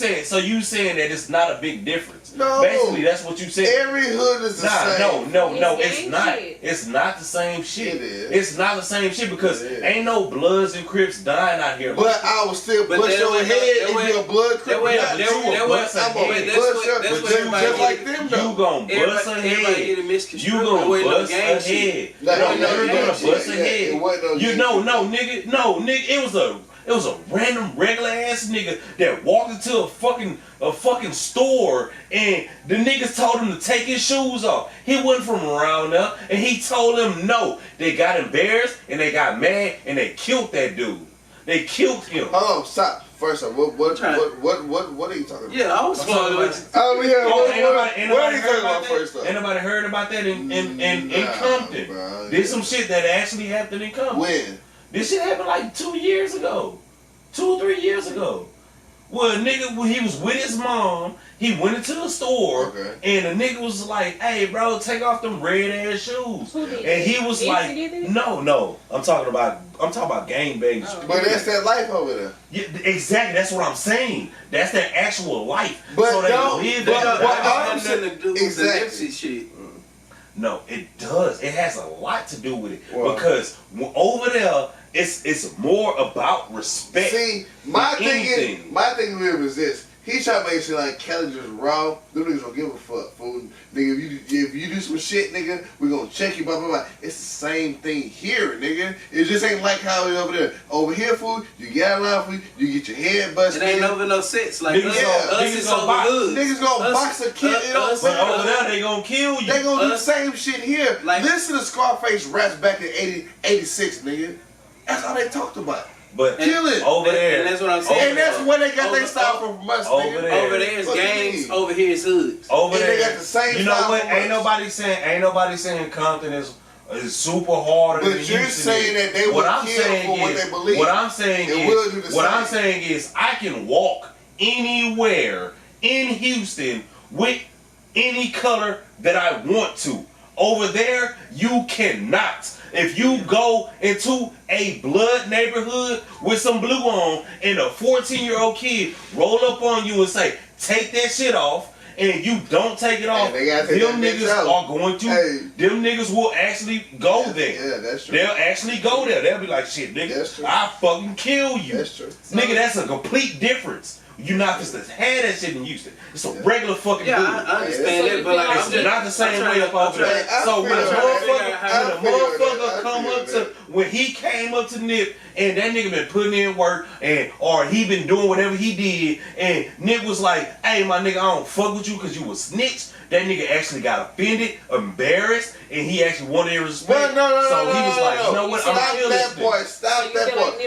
D: saying that it's not a big difference?
E: No.
D: Basically, that's what you said.
E: Every hood is the same.
D: No, it's not. It's not the same shit.
E: It is.
D: It's not the same shit because ain't no Bloods and Crips dying out here.
E: But I will still bust your head if you're a blood crip. Just like them though.
D: You gon' bust a head. You gon' bust a head. No, you're gonna bust a head. Nigga, it was a random regular ass nigga that walked into a fucking store and the niggas told him to take his shoes off. He wasn't from around there and he told them no. They got embarrassed and they got mad and they killed that dude. They killed him.
E: Hold on, stop. First off, what are you talking about?
C: Yeah, I was talking about.
E: What are you talking about first off?
D: Ain't nobody heard about that in Compton.
E: Bro,
D: There's some shit that actually happened in Compton.
E: When?
D: This shit happened like 2 years ago. 2 or 3 years ago. Well, a nigga, when he was with his mom, he went into the store, and the nigga was like, "Hey, bro, take off them red ass shoes." And he was like, "No, I'm talking about gangbang."
E: But that's that life over there.
D: Yeah, exactly. That's what I'm saying. That's their actual life.
E: But
D: so they live that life.
C: Nothing to do with the Nipsey shit.
D: No, it does. It has a lot to do with it because over there, it's more about respect.
E: See, my thing with him is this. He try to make shit like Kelly just raw. Them niggas don't give a fuck, fool. Nigga, if you do some shit, nigga, we gonna check you, blah, blah, blah. It's the same thing here, nigga. It just ain't like how it over there. Over here, fool, you get a line, fool, you get your head busted.
C: It ain't never no sense. Like,
D: niggas
E: gonna box a kid.
D: But over there, they gonna kill you.
E: They gonna do the same shit here. Like, listen to Scarface raps back in 86, nigga. That's all they talked about.
D: But
E: killing
D: over there,
C: and that's what I'm saying.
E: And that's where they got their style from us.
D: Over
C: there is gangs. Over here is hoods.
D: Over there,
E: they got the same.
D: You know what? Ain't nobody saying Compton is super hard.
E: But you're saying that they would kill for what they believe.
D: What I'm saying is, I can walk anywhere in Houston with any color that I want to. Over there, you cannot. If you go into a blood neighborhood with some blue on and a 14-year-old kid roll up on you and say, "Take that shit off," and you don't take it off, them niggas are going to, them niggas will actually go there.
E: Yeah, that's true.
D: They'll actually go there. They'll be like, "Shit, nigga, I'll fucking kill you."
E: That's true.
D: Nigga, that's a complete difference. You not just had that shit in Houston. It's a regular fucking dude.
C: I understand that, but like,
D: it's not the same way up over there. So when a motherfucker come up to, when he came up to Nip and that nigga been putting in work or he been doing whatever he did and Nip was like, "Hey, my nigga, I don't fuck with you because you was snitch." That nigga actually got offended, embarrassed, and he actually wanted his respect. So he was like, "You know what? I'm gonna kill this nigga."
E: Stop that part.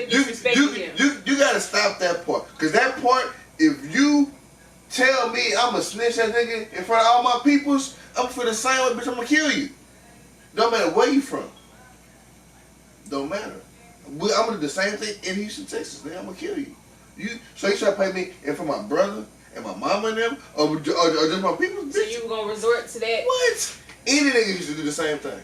E: You gotta stop that part. Cause that part, if you tell me I'm a snitch that nigga in front of all my peoples, I'm for the same way, bitch, I'm gonna kill you. Don't matter where you from. Don't matter. I'm gonna do the same thing in Houston, Texas, nigga. I'm gonna kill you. So you try to pay me in for my brother and my mama and them, or just my people?
B: So you gonna resort to that?
E: What? Any nigga used to do the same thing.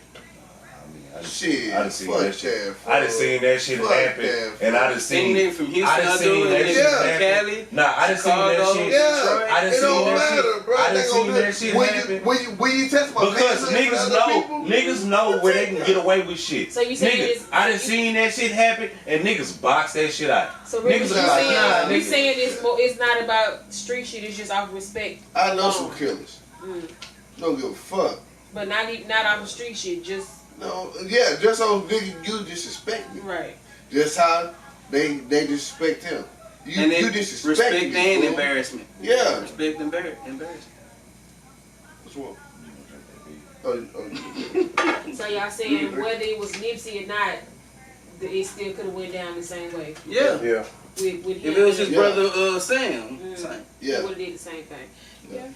E: Shit,
D: I done seen that shit. I done seen that shit happen, and I done seen.
C: Anything from Houston, I done seen that shit.
D: Cali. Nah, I done seen that shit.
E: Yeah,
D: I done seen that shit.
E: bro.
D: I
E: They
D: done
E: gonna
D: seen
E: do
D: that
E: it.
D: shit happen.
E: When you test my
D: Because niggas know where they can get away with shit.
B: So you saying
D: Nigga,
B: this?
D: I done seen that shit happen and niggas box that shit out.
B: So really,
D: niggas
B: you
D: are like,
B: saying,
D: nah,
B: you
D: nigga.
B: saying it's not about street shit. It's just off respect.
E: I know some killers.
B: Mm.
E: Don't give a fuck.
B: But not off the street shit. Just
E: No, yeah, just on nigga, you disrespect me.
B: right.
E: Just how they disrespect him.
C: And
E: You
C: then
E: disrespect
C: respect
E: me,
C: and
E: fool.
C: embarrassment.
E: Yeah.
C: Respect and embarrassment.
E: What's wrong? Oh,
B: So y'all saying whether it was Nipsey or not, it still could have went down the same way.
C: Yeah.
A: Yeah.
B: With him.
C: If it was his
E: Yeah.
C: brother Sam, same.
E: yeah.
B: It would have did the same thing. Yeah.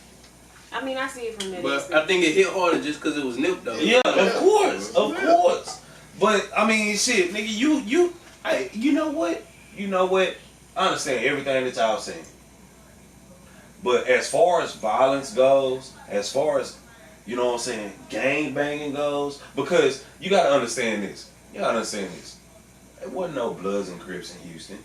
B: I mean, I see it from that
C: But
B: aspect.
C: I think it hit harder just because it was Nip though.
D: Yeah,
E: Yeah.
D: of course.
E: Yeah.
D: But I mean, shit, nigga, you know what? I understand everything that y'all saying. But as far as violence goes, as far as, you know what I'm saying, gang banging goes, because you gotta understand this. There wasn't no Bloods and Crips in Houston,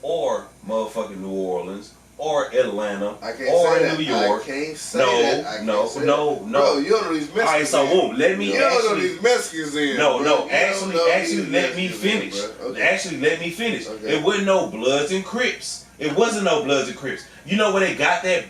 D: or motherfucking New Orleans, or Atlanta,
E: I can't
D: or
E: say that.
D: New York.
E: I can't say that. I can't say
D: No.
E: that. Bro, you don't know these Mexicans.
D: Alright, so
E: in.
D: let me
E: You don't know
D: actually.
E: these Mexicans in.
D: No,
E: bro.
D: no.
E: You don't know
D: Actually,
E: these
D: let me
E: Mexicans in,
D: finish.
E: bro. Okay.
D: Actually, let me finish.
E: Okay.
D: It wasn't no Bloods and Crips. It wasn't no Bloods and Crips. You know where they got that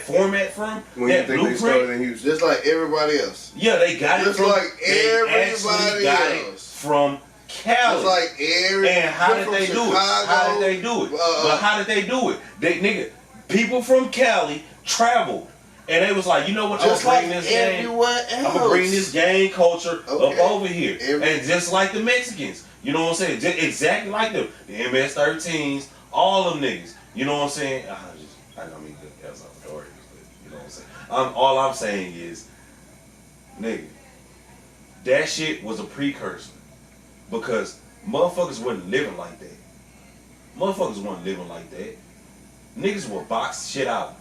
D: format from?
A: When
D: that
A: you think they
D: blueprint?
A: started in Houston?
E: Just like everybody else.
D: Yeah, they got it
E: Just
D: from.
E: like
D: they actually
E: everybody
D: got it
E: else.
D: from Cali.
E: Just like every.
D: And how did
E: from
D: they do it?
E: Chicago,
D: How did they do it? But how did they do it? People from Cali traveled, and they was like, you know what? I'm
E: Just
D: gonna bring
E: like
D: this gang.
E: everywhere else.
D: I'm gonna bring this gang culture
E: Okay.
D: up over here, and just like the Mexicans, you know what I'm saying? Just exactly like them, the MS-13s, all them niggas. You know what I'm saying? I don't mean to have some authorities, but you know what I'm saying. All I'm saying is, nigga, that shit was a precursor because motherfuckers wasn't living like that. Niggas would box shit out.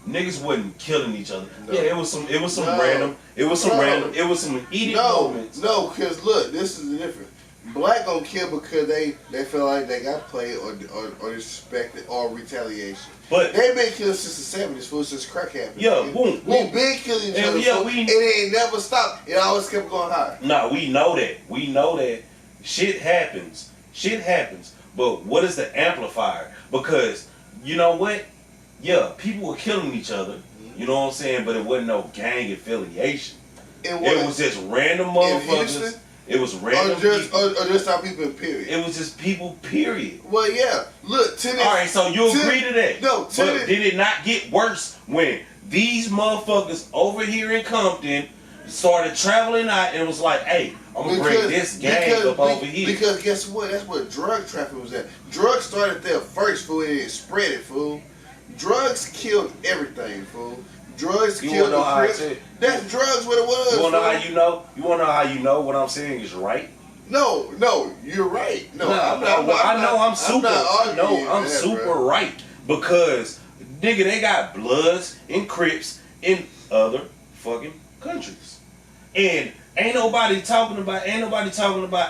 D: Niggas wasn't killing each other.
E: No.
D: Yeah, it was some
E: No.
D: random. It was some
E: No.
D: random. It was some heated moments.
E: No, because look, this is the difference. Black gonna kill because they feel like they got played or disrespected or retaliation.
D: But
E: They been killing since the 70s, fool, since crack happened.
D: yeah,
E: nigga.
D: boom,
E: We
D: boom.
E: been killing each
D: And
E: other,
D: yeah,
E: fool.
D: we-
E: It ain't never stopped. It always kept going higher.
D: Nah, we know that. We know that shit happens. But what is the amplifier? Because you know what? Yeah, people were killing each other. You know what I'm saying? But it wasn't no gang affiliation. It was just random motherfuckers.
E: Houston?
D: It was random people.
E: Or just our people, period.
D: It was just people, period.
E: Well, yeah. Look, to this.
D: All right, so you agree to that?
E: No, to
D: but
E: this.
D: did it not get worse when these motherfuckers over here in Compton started traveling out and was like, "Hey, I'm gonna bring this gang up over here"?
E: Because guess what? That's where drug trafficking was at. Drugs started there first, fool, and it spread it, fool. Drugs killed everything, fool. Drugs
D: You
E: killed
D: wanna know
E: the
D: how I
E: Crips.
D: said?
E: That's drugs what it was.
D: You wanna know
E: fool.
D: how you know? You wanna know how you know what I'm saying is right?
E: No, you're right. No,
D: Nah,
E: I'm not.
D: I know I'm super.
E: not
D: I know
E: arguing
D: I'm
E: that,
D: super
E: bro.
D: right because nigga, they got Bloods and Crips in other fucking countries, and ain't nobody talking about.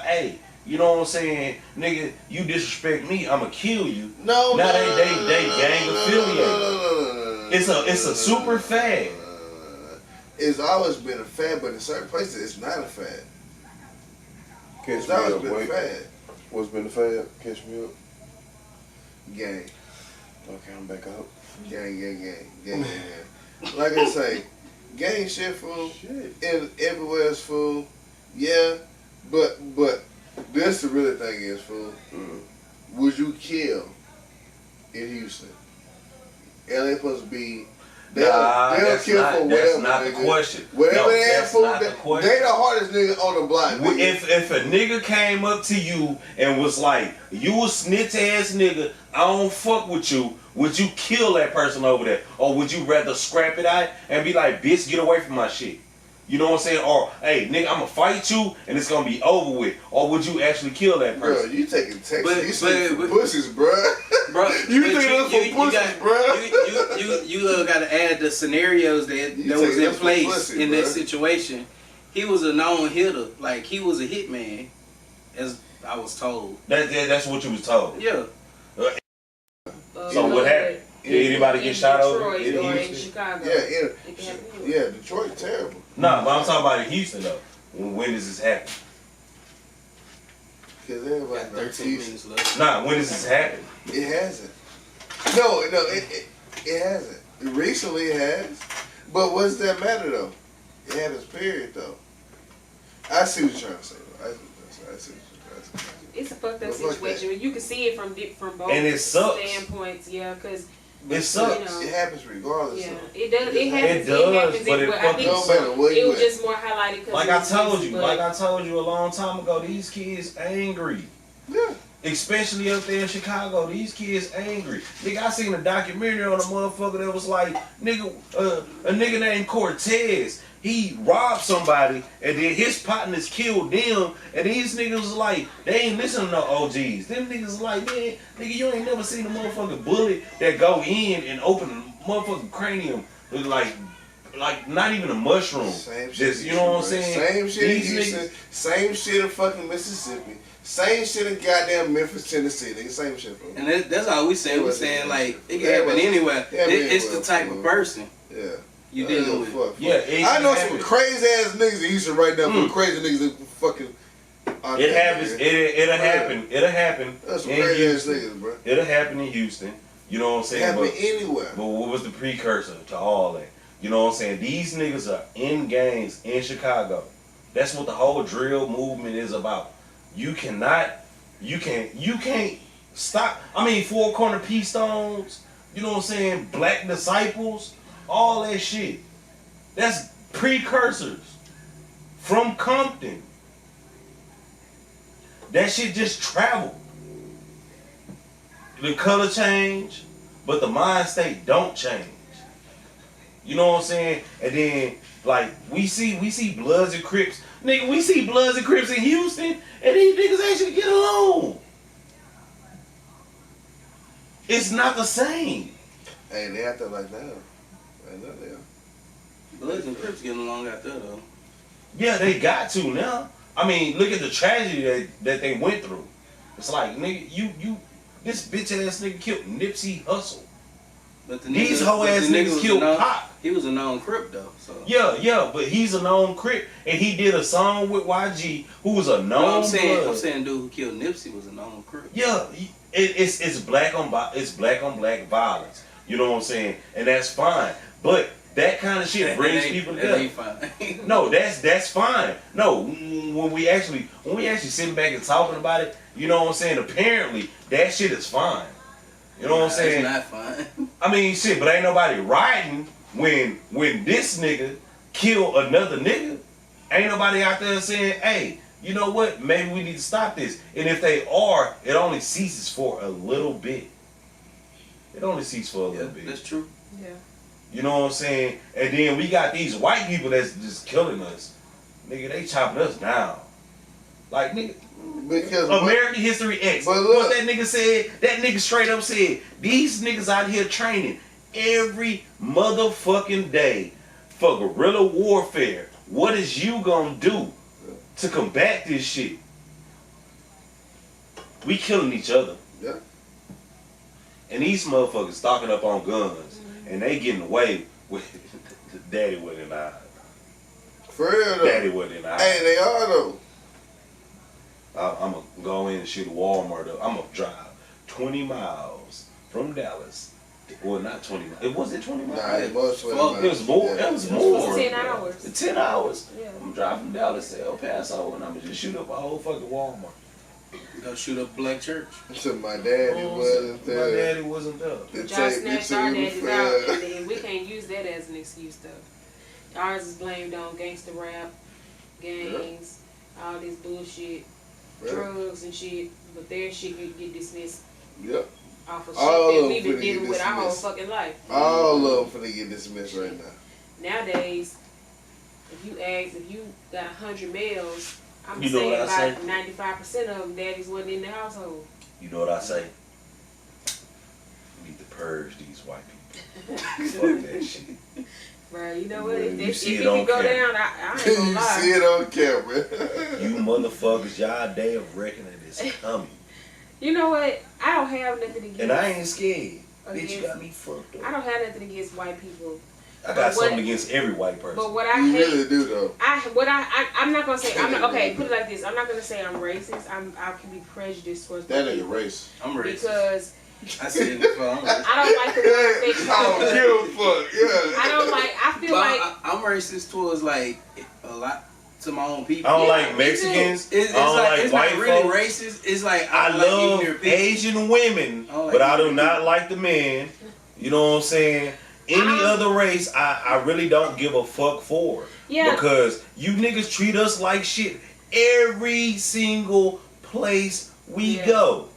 D: Hey, you know what I'm saying, nigga? You disrespect me, I'ma kill you.
E: No,
D: Now
E: no,
D: they gang affiliated. It's a super fad.
E: It's always been a fad, but in certain places it's not a fad.
A: Catch
E: It's
A: me
E: always
A: up,
E: been a
A: wait.
E: fad.
A: What's been the fad? Catch me up.
E: Gang.
A: Okay, I'm back up.
E: Gang. Like I say, gang shit, fool.
A: Shit.
E: And everywhere is fool. Yeah, but this the real thing is, fool. Would you kill in Houston? LA supposed to be. They'll
D: That's
E: kill
D: not,
E: for
D: that's
E: whatever.
D: not the
E: nigga.
D: question.
E: Whatever
D: No,
E: they have
D: that's
E: fool,
D: not the question.
E: they the hardest nigga on the block. Nigga.
D: If a nigga came up to you and was like, "You a snitch ass nigga, I don't fuck with you," would you kill that person over there, or would you rather scrap it out and be like, "Bitch, get away from my shit"? You know what I'm saying? Or, "Hey, nigga, I'ma fight you and it's gonna be over with," or would you actually kill that
E: Bro,
D: person?
E: you taking Texas?
C: But-
E: You saying
C: but-
E: pussies, bro.
C: Bro,
E: You
C: but
E: think that's for pussies, bro?
C: You got to add the scenarios that
E: You
C: was
E: take
C: in
E: that for
C: place
E: pussy,
C: in
E: bro.
C: that situation. He was a known hitter, like he was a hitman, as I was told.
D: That's what you was told.
C: Yeah,
D: So what happened? Did anybody get shot over
B: Detroit
D: in
B: or in
D: Houston?
B: Chicago.
E: Yeah,
B: It can happen anywhere.
E: yeah, Detroit terrible.
D: Nah, but I'm talking about in Houston though. When does this happen?
E: Because everybody
C: Got
E: knows
C: 13 minutes left.
D: Nah, when does this happen?
E: it hasn't. No, it hasn't. Recently it has. But what's that matter though? It happens, period though. I see what you're trying to say though. I see what you're trying to say.
B: It's a fucked up
E: Well, fuck
B: situation. You can see it from both
D: And it sucks.
B: standpoints. Yeah, because
D: It sucks.
B: You know,
E: It happens regardless.
B: yeah,
E: of
B: it does. It
D: It
B: happens.
D: does, but it
B: I
D: fucking
B: think
E: no matter where
B: it
E: you
B: was
E: at.
B: just more highlighted because
D: Like I told you a long time ago, these kids angry.
E: Yeah.
D: Especially up there in Chicago, these kids angry. Nigga, I seen a documentary on a motherfucker that was like, nigga, a nigga named Cortez. He robbed somebody, and then his partners killed them, and these niggas was like, they ain't listening to no OGs. Them niggas was like, man, nigga, you ain't never seen a motherfucking bullet that go in and open a motherfucking cranium with like not even a mushroom.
E: Same shit.
D: Just, you know what I'm saying?
E: Same shit in
D: These
E: Houston.
D: niggas-
E: Same shit in fucking Mississippi. Same shit in goddamn Memphis, Tennessee. Nigga, same shit, bro.
C: And that's all we saying. We saying like it can
E: Yeah,
C: happen
E: but-
C: anywhere.
E: yeah, but
C: It's the
E: anywhere,
C: type of
E: bro.
C: person
E: Yeah.
C: you
E: I don't
C: dealing
E: give
C: with.
E: a fuck.
D: Yeah, it
E: I know
D: can
E: some
D: happen.
E: crazy ass niggas in Houston right now. Some crazy niggas that fucking. out
D: It
E: there,
D: happens.
E: man.
D: It'll happen. It'll happen
E: That's some
D: in
E: crazy ass
D: Houston.
E: niggas, bro.
D: It'll happen in Houston. You know what I'm
E: It
D: saying?
E: happen
D: But,
E: anywhere.
D: but what was the precursor to all that? You know what I'm saying? These niggas are in gangs in Chicago. That's what the whole drill movement is about. You can't stop. I mean, Four Corner P-Stones, you know what I'm saying? Black Disciples, all that shit. That's precursors from Compton. That shit just traveled. The color change, but the mind state don't change. You know what I'm saying? And then, like, we see Bloods and Crips. Nigga, we see Bloods and Crips in Houston, and these niggas actually get along. It's not the same.
E: Hey, they out there like that. I know they are.
C: Bloods and Crips getting along out there though.
D: Yeah, they got to now. I mean, look at the tragedy that they went through. It's like, nigga, you this bitch ass nigga killed Nipsey Hussle.
C: But the
D: These
C: nigga-
D: hoe
C: but the
D: ass
C: nigga
D: niggas
C: was
D: killed
C: a known-
D: Pop.
C: He was a known Crip though. So
D: Yeah, but he's a known Crip, and he did a song with YG, who was a known
C: no, I'm
D: Blood.
C: saying dude who killed Nipsey was a known Crip.
D: Yeah, it's black on black violence. You know what I'm saying, and that's fine. But that kind of shit brings people
C: That
D: together.
C: ain't fine.
D: No, that's fine. No, when we actually sitting back and talking about it, you know what I'm saying. Apparently, that shit is fine. You know what I'm saying?
C: It's not fine.
D: I mean, shit, but ain't nobody riding when this nigga kill another nigga. Ain't nobody out there saying, hey, you know what? Maybe we need to stop this. And if they are, it only ceases for a little bit. It only ceases for a little bit.
C: That's true.
B: Yeah.
D: You know what I'm saying? And then we got these white people that's just killing us. Nigga, they chopping us down. Like, nigga,
E: Because
D: American History X.
E: but look-
D: What that nigga said, that nigga straight up said, these niggas out here training every motherfucking day for guerrilla warfare. What is you gonna do to combat this shit? We killing each other.
E: Yeah.
D: And these motherfuckers stocking up on guns. And they getting away with daddy wasn't in the eye.
E: for real though.
D: Daddy wasn't in the eye.
E: Hey, they are though.
D: I'm gonna go in and shoot a Walmart up. I'm gonna drive 20 miles from Dallas. Well, not 20 miles. It wasn't 20 miles.
E: Nah, it was 20
D: Fuck,
E: miles.
D: it was more.
E: Yeah.
D: It was
B: It
D: more.
B: was 10 hours.
D: 10 hours.
B: Yeah.
D: I'm driving from Dallas to El Paso, and I'm gonna just shoot up a whole fucking Walmart.
C: Go shoot up Black Church.
E: So my daddy wasn't
D: My
E: there.
D: daddy wasn't there.
E: They
B: Y'all
E: take me
B: snatched our
E: to
B: daddies
E: the
B: out,
E: fair.
B: and then we can't use that as an excuse though. Ours is blamed on gangster rap, gangs, all this bullshit,
E: Yeah.
B: drugs and shit, but their shit get dismissed
E: Yep.
B: off of
E: All
B: shit
E: of
B: that we've
E: them
B: been
E: finna
B: dealing
E: get
B: with our whole
E: dismissed.
B: fucking life.
E: All of them finna get dismissed right now.
B: Nowadays, if you got 100 males, I'm
D: You know
B: saying
D: what I
B: about 95% of them daddies wasn't in the household.
D: You know what I say? We need to purge these white people. Fuck that shit.
B: Bro, you know what?
E: Well,
B: If
D: you
B: it
D: see
B: if
D: it
B: it
D: on
B: can go
D: camera.
B: down, I ain't
E: you
B: gonna lie.
E: see it on camera.
D: You motherfuckers, y'all day of reckoning is coming.
B: You know what? I don't have nothing against.
D: And I ain't scared.
C: Bitch, you got me fucked up.
B: I don't have nothing against white people.
D: I got something against every white person.
B: But what I
E: You
B: hate,
E: really do though.
B: I'm not gonna say I'm not okay. Put it like this. I'm not gonna say I'm racist. I can be prejudiced towards
E: That
B: white
E: nigga
B: people
E: race.
C: I'm racist.
B: because
C: I said it before. I'm racist.
B: I don't like the ones they
E: I
B: call.
E: don't give a fuck. Yeah.
B: I don't like. I feel
C: But
B: like
C: I'm racist towards like a lot to my own people.
D: I don't
B: Yeah,
D: like
B: me
D: Mexicans.
C: It's
D: I don't like
C: it's
D: white
C: not really
D: folks.
C: racist. It's like
D: I
C: don't like
D: love
C: ignorant people.
D: Asian women,
C: I don't like
D: but I do
C: ignorant
D: not like the men. You know what I'm saying? Any other race, I really don't give a fuck for.
B: Yeah.
D: Because you niggas treat us like shit every single place we
B: Yeah.
D: go.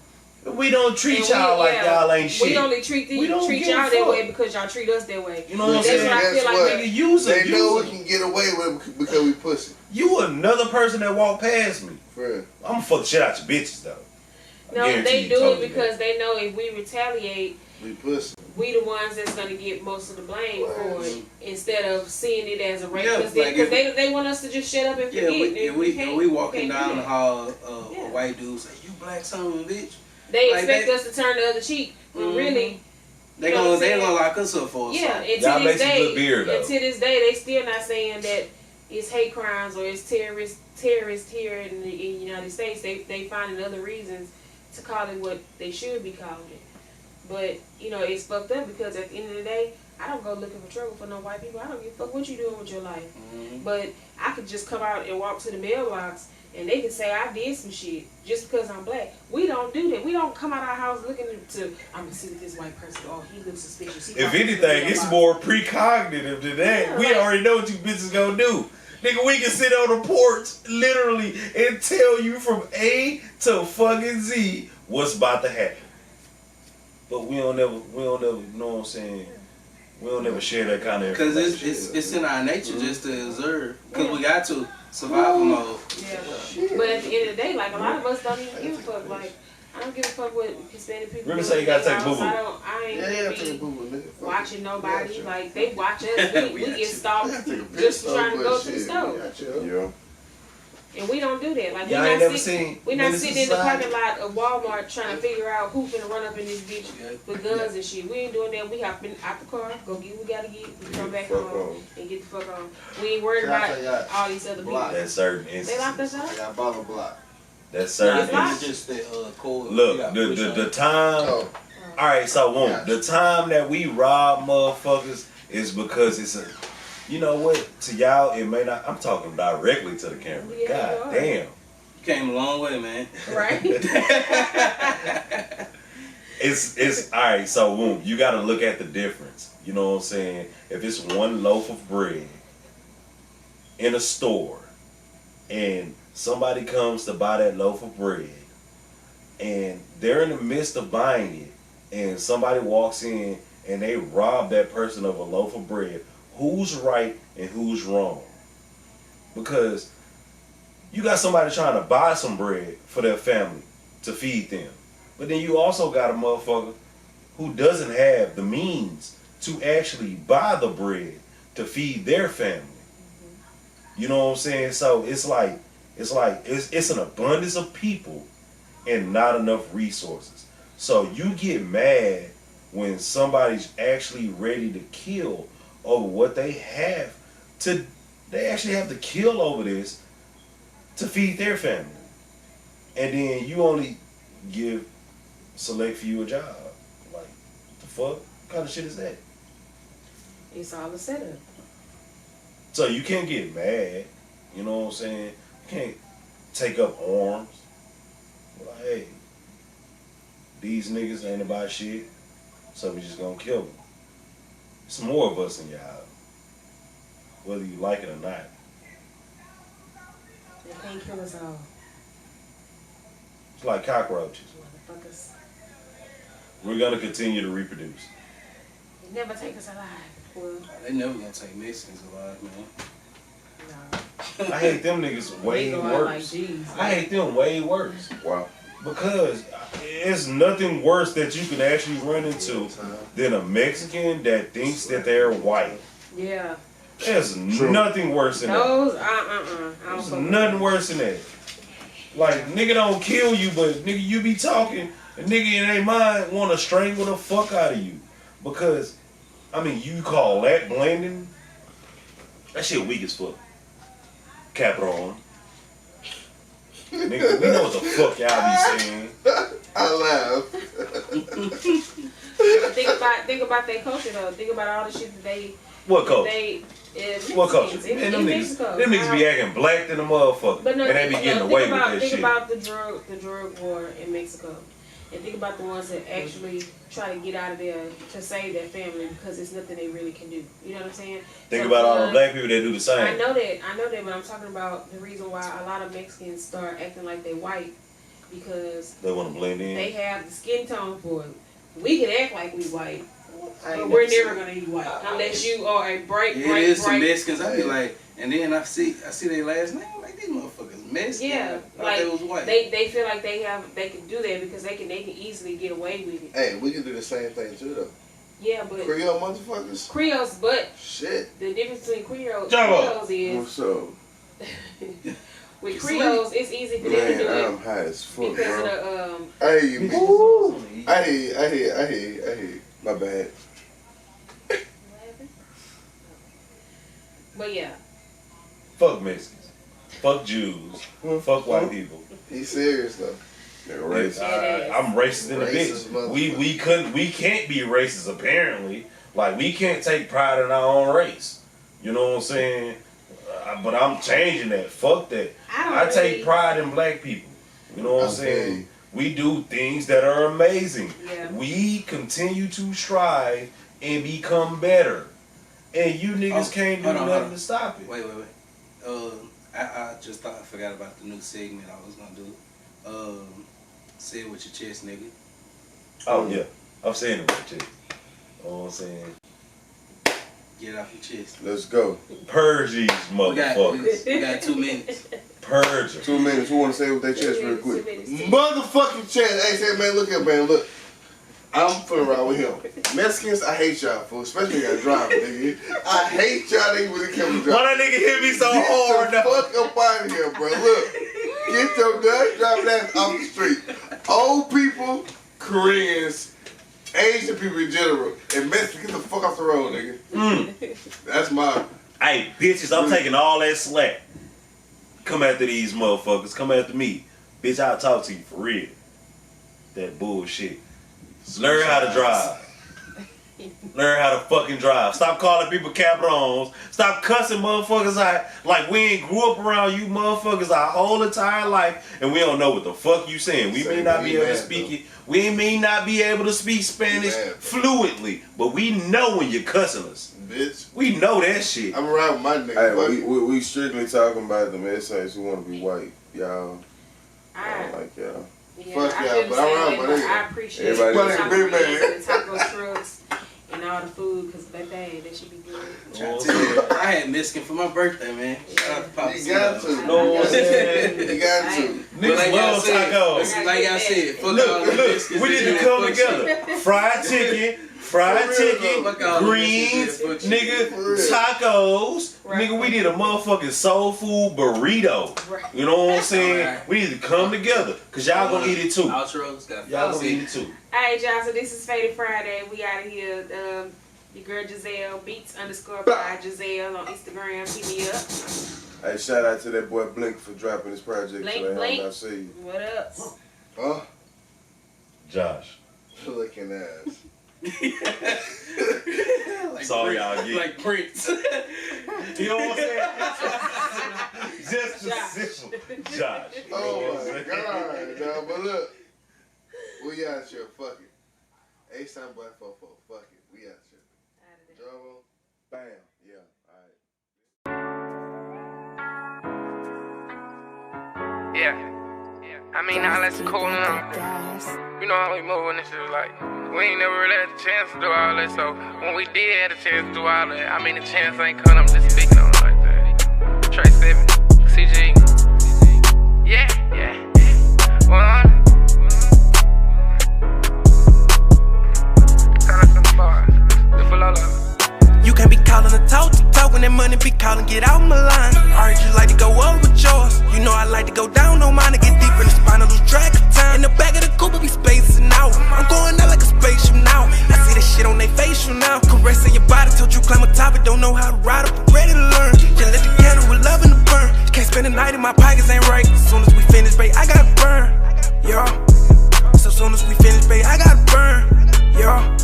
D: We don't treat
B: and
D: y'all like y'all ain't shit.
B: We only treat
D: We don't
B: treat
D: give a
B: y'all that
D: fuck.
B: way because y'all treat us that way.
D: You know what I'm
B: That's
D: saying?
B: what I feel like.
E: What?
D: Nigga, use
E: They know we
D: it.
E: can get away with it because we pussy.
D: You another person that walked past me.
E: For real.
D: I'm gonna fuck the shit out your bitches though. I
B: No,
D: guarantee
B: they
D: you
B: do
D: told
B: it
D: me
B: because they know if we retaliate,
E: We pussy.
B: we the ones that's gonna get most of the blame for it instead of seeing it as a race.
C: Yeah,
B: Because
C: like
B: they want us to just shut up and
C: Yeah,
B: forget. and
C: we walking
B: can't do
C: down the
B: that.
C: hall,
B: Yeah.
C: a white dude say, "You black son of a bitch."
B: They
C: like
B: expect
C: they-
B: us to turn the other cheek, when
C: Mhm.
B: really,
C: They
B: You know what I'm
C: gonna
B: saying?
C: lock us up for
B: yeah.
C: something.
B: And
D: Y'all
B: to
D: make
B: this
D: some good
B: day,
D: beer, though.
B: and to this day, they still not saying that it's hate crimes or it's terrorist here in the United States. They finding other reasons to call it what they should be calling it. But you know, it's fucked up because at the end of the day, I don't go looking for trouble for no white people. I don't give a fuck what you doing with your life.
C: Mhm.
B: But I could just come out and walk to the mailbox and they can say I did some shit just because I'm black. We don't do that. We don't come out our house looking to I'm gonna see what this white person. Oh, he looks suspicious. He
D: If
B: walking to the
D: anything, it's
B: mailbox.
D: more precognitive than that.
B: Yeah,
D: We
B: like-
D: already know what you bitches gonna do. Nigga, we can sit on the porch literally and tell you from A to fucking Z what's about to happen. But we don't never, you know what I'm saying? We don't ever share that kind of
C: Because
D: information.
C: it's in our nature just to observe. Because we got to survival mode.
B: Yeah. But at the end of the day, like a lot of us don't even give a fuck. Like I don't give a fuck what Hispanic people
D: Really
B: do
D: say you
B: in
D: gotta
B: their
D: take
B: house.
D: boo-boo.
B: I ain't
E: Yeah,
B: gonna
E: yeah,
B: be
E: take a boo-boo, nigga. Fuck
B: watching
E: it.
B: nobody.
E: Yeah,
B: Like they watch us. We get stalked
E: Yeah, take a
B: just
E: piss
B: trying to
E: off,
B: go
E: but
B: to the
E: shit,
B: store.
E: yeah, chill.
A: Yeah.
B: And we don't do that. Like
D: Y'all
B: we're
D: ain't
B: not
D: never
B: sitting,
D: seen
B: we're not
D: Menace
B: sitting in the
D: Society?
B: parking lot of Walmart trying to figure out who's gonna run up in this bitch with guns and shit. We ain't doing that. We hop in out the car, go get what we gotta get, we come back
A: fuck
B: home
A: on.
B: and get the fuck on. We ain't worried
E: Shout out
B: about
E: to y'all.
B: all these other people.
E: Block.
D: That's certain
B: They locked
D: instances.
B: us
E: I
B: out.
E: got bottle block.
D: That's
B: It's
D: certain
B: locked.
D: instances.
C: Just the cold.
D: Look, the time.
E: Oh,
D: Alright, so the time that we rob motherfuckers is because it's a, you know what, to y'all it may not, I'm talking directly to the camera.
B: Yeah,
D: God
B: you are.
D: damn.
C: Came a long way, man.
B: Right?
D: It's alright, so boom, you gotta look at the difference. You know what I'm saying? If it's one loaf of bread in a store and somebody comes to buy that loaf of bread and they're in the midst of buying it and somebody walks in and they rob that person of a loaf of bread, who's right and who's wrong? Because you got somebody trying to buy some bread for their family to feed them. But then you also got a motherfucker who doesn't have the means to actually buy the bread to feed their family. You know what I'm saying? So it's an abundance of people and not enough resources. So you get mad when somebody's actually ready to kill over what they have to, they actually have to kill over this to feed their family. And then you only give select few a job. Like, the fuck? What kind of shit is that?
B: It's all a setup.
D: So you can't get mad. You know what I'm saying? You can't take up arms. Like, hey, these niggas ain't about shit, so we just gonna kill them. It's more of us in your house, whether you like it or not.
B: They can't kill us all.
D: It's like cockroaches.
B: Motherfuckers.
D: We're gonna continue to reproduce.
B: They never take us alive. Well,
C: They never gonna take Mexicans alive, man.
B: no.
D: I hate them niggas way
B: They go out like
D: worse.
B: G's.
D: I hate them way worse.
A: Wow.
D: Because it's nothing worse that you can actually run into than a Mexican that thinks that they're white.
B: Yeah.
D: There's nothing worse than that.
B: Those, I don't
D: There's
B: fuck with
D: nothing
B: them.
D: worse than that. Like, nigga don't kill you, but nigga, you be talking A nigga in their mind want to strangle the fuck out of you. Because, I mean, you call that blending? That shit weak as fuck. Capital on. Nigga, we know what the fuck y'all be saying.
E: I laugh.
B: Think about their culture though. Think about all the shit that they.
D: What culture? What culture?
B: In Mexico.
D: Them niggas be acting black than the motherfucker.
B: But no,
D: and they be getting away with that shit.
B: Think about the drug war in Mexico. And think about the ones that actually try to get out of there to save their family because it's nothing they really can do. You know what I'm saying?
D: Think about all the black people that do the same.
B: I know that, but I'm talking about the reason why a lot of Mexicans start acting like they white because
D: they want to blend in.
B: They have the skin tone for it. We can act like we white, but we're never gonna be white unless you are a bright.
C: There's some Mexicans. I be like, and then I see their last name. Like these motherfuckers Mexican.
B: Yeah,
C: like they was white.
B: They feel like they can do that because they can easily get away with it.
E: Hey, we can do the same thing too though.
B: Yeah, but
E: Creole motherfuckers.
B: Creoles, but
E: shit.
B: The difference between Creoles is
A: what's up?
B: with Creoles, it's easy for them to do it.
A: I'm high as fuck,
B: because
A: bro.
B: of the
E: I hear you. I hear you.
A: My bad.
B: But yeah.
D: Fuck Mexicans. Fuck Jews. Fuck white people.
E: He's serious though.
A: Racist.
D: I'm racist in a bitch. We can't be racist apparently. Like we can't take pride in our own race. You know what I'm saying? But I'm changing that. Fuck that. I take pride in black people. You know what I'm saying? We do things that are amazing.
B: Yeah.
D: We continue to strive and become better. And you niggas can't do nothing to stop it.
C: Wait. I just thought I forgot about the new segment I was gonna do. Say it with your chest, nigga.
D: Oh yeah, I'm saying it with your chest. You know what I'm saying?
C: Get it off your chest.
A: Let's go.
D: Purge these motherfuckers.
C: We got 2 minutes.
D: Purge them.
A: 2 minutes. Who want to say it with their chest real quick?
E: Motherfucking chest. Hey, say man, look here, man, look. I'm finna ride with him. Mexicans, I hate y'all, fool. Especially y'all driving, nigga. I hate y'all niggas when it comes to driving.
D: Why that nigga hit me so hard?
E: Get the fuck up out of here, bro. Look. Get your nuts driving ass off the street. Old people, Koreans, Asian people in general, and Mexicans, get the fuck off the road, nigga. That's my...
D: Hey, bitches, I'm taking all that slack. Come after these motherfuckers. Come after me. Bitch, I'll talk to you for real. That bullshit. Learn how to drive. Learn how to fucking drive. Stop calling people cabrons. Stop cussing motherfuckers out like we ain't grew up around you motherfuckers our whole entire life and we don't know what the fuck you saying. We may not be able to speak it. We may not be able to speak Spanish fluently, but we know when you're cussing us.
E: Bitch.
D: We know that shit.
E: I'm around with my nigga.
A: Hey, we strictly talking about the essays who want to be white. Y'all. I don't like y'all.
B: Yeah,
E: fuck y'all, but I'm around with
B: I appreciate it.
A: Everybody.
B: The taco trucks and all the food, because that should be good.
C: I had Mexican for my birthday, man. Shout out to Papa.
E: You got to.
D: You know what I'm saying?
E: You got to.
D: Niggas love tacos.
C: Like I said, fuck all the
D: Look, we need to come together. Fried chicken, greens, nigga, tacos. Nigga, we need a motherfucking soul food burrito. You know what I'm saying? We need to come together, because y'all gonna eat it too.
C: Outros.
D: Y'all gonna eat it too.
B: Alright, y'all, so this is Fadded Friday. We out of here. Your girl Jazelle, beats_by Jazelle on Instagram. Hit me up.
A: Hey, shout out to that boy Blink for dropping his project today.
B: Blink.
A: I see you.
B: What up?
E: Huh?
D: Josh.
E: Looking ass.
C: Like
D: Sorry, y'all get.
C: Like Prince.
D: You know what I'm saying? Just position. Josh.
E: Oh my god, no, but look. We out here, fuck it. A-Sign Boy 44, fuck it. We out here. Jarvo,
A: Bam. Yeah. Alright.
F: Yeah. I mean, now that's cool now. You know how we move when this is like. We ain't never really had the chance to do all that, so when we did have the chance to do all that, I mean, the chance ain't coming, I'm just speaking on it like that. Trey 7, CG. Yeah. 100.
G: You can't be calling the talk when that money be calling, get out my line. I heard you like to go up with yours. You know I like to go down on mine to get deep in the spine of those track time. In the back of the coupe, be spaces and pockets ain't right. As soon as we finish, babe, I gotta burn. Yeah. So soon as we finish, babe, I gotta burn. Yeah.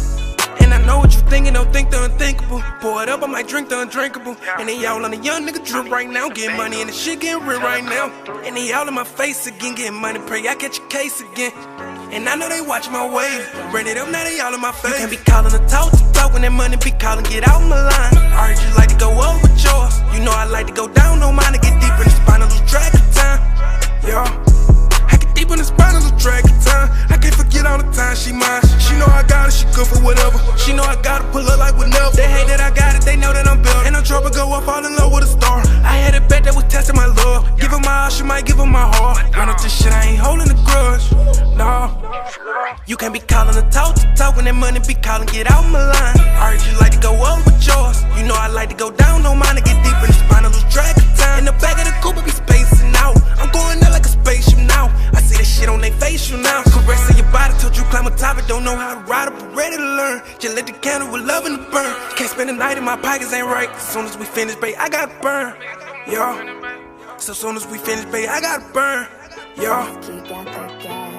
G: And I know what you thinking, don't think the unthinkable. Pour it up, I might drink the undrinkable. And they all on the young nigga drip right now. Getting money and the shit getting real right now. And they all in my face again, getting money, pray I catch a case again. And I know they watch my wave. Ran it up, now they all in my face. You can't be calling to talk when that money be calling, get out my line. I heard you like to go up with yours. You know I like to go down on mine to get deep in the spine, lose track of time. Yeah. I get deep in the spine, lose track of time. I can't forget all the time she mine. She know I got it, she good for whatever. She know I gotta pull her like whenever. They hate that I got it, they know that I'm built. And I'm trouble go up, fall in love with a star. I had a bet that was testing my love. Give her my all, she might give her my heart. Run up this shit, I ain't holding a grudge. Nah. You can't be calling to talk when that money be calling, get out my line. I heard you like to go up with yours. You know I like to go down on mine to get deep in the spine, lose track of time. In the back of the coupe, I be spacing out. I'm going out like a spaceship now. I see that shit on they facial now. Caressing your body, told you climb a top, don't know how to ride up, but ready to learn. Just lit the candle with love in the burn. Can't spend the night in my pockets ain't right. As soon as we finish, babe, I gotta burn. Yeah. So soon as we finish, babe, I gotta burn. Yeah.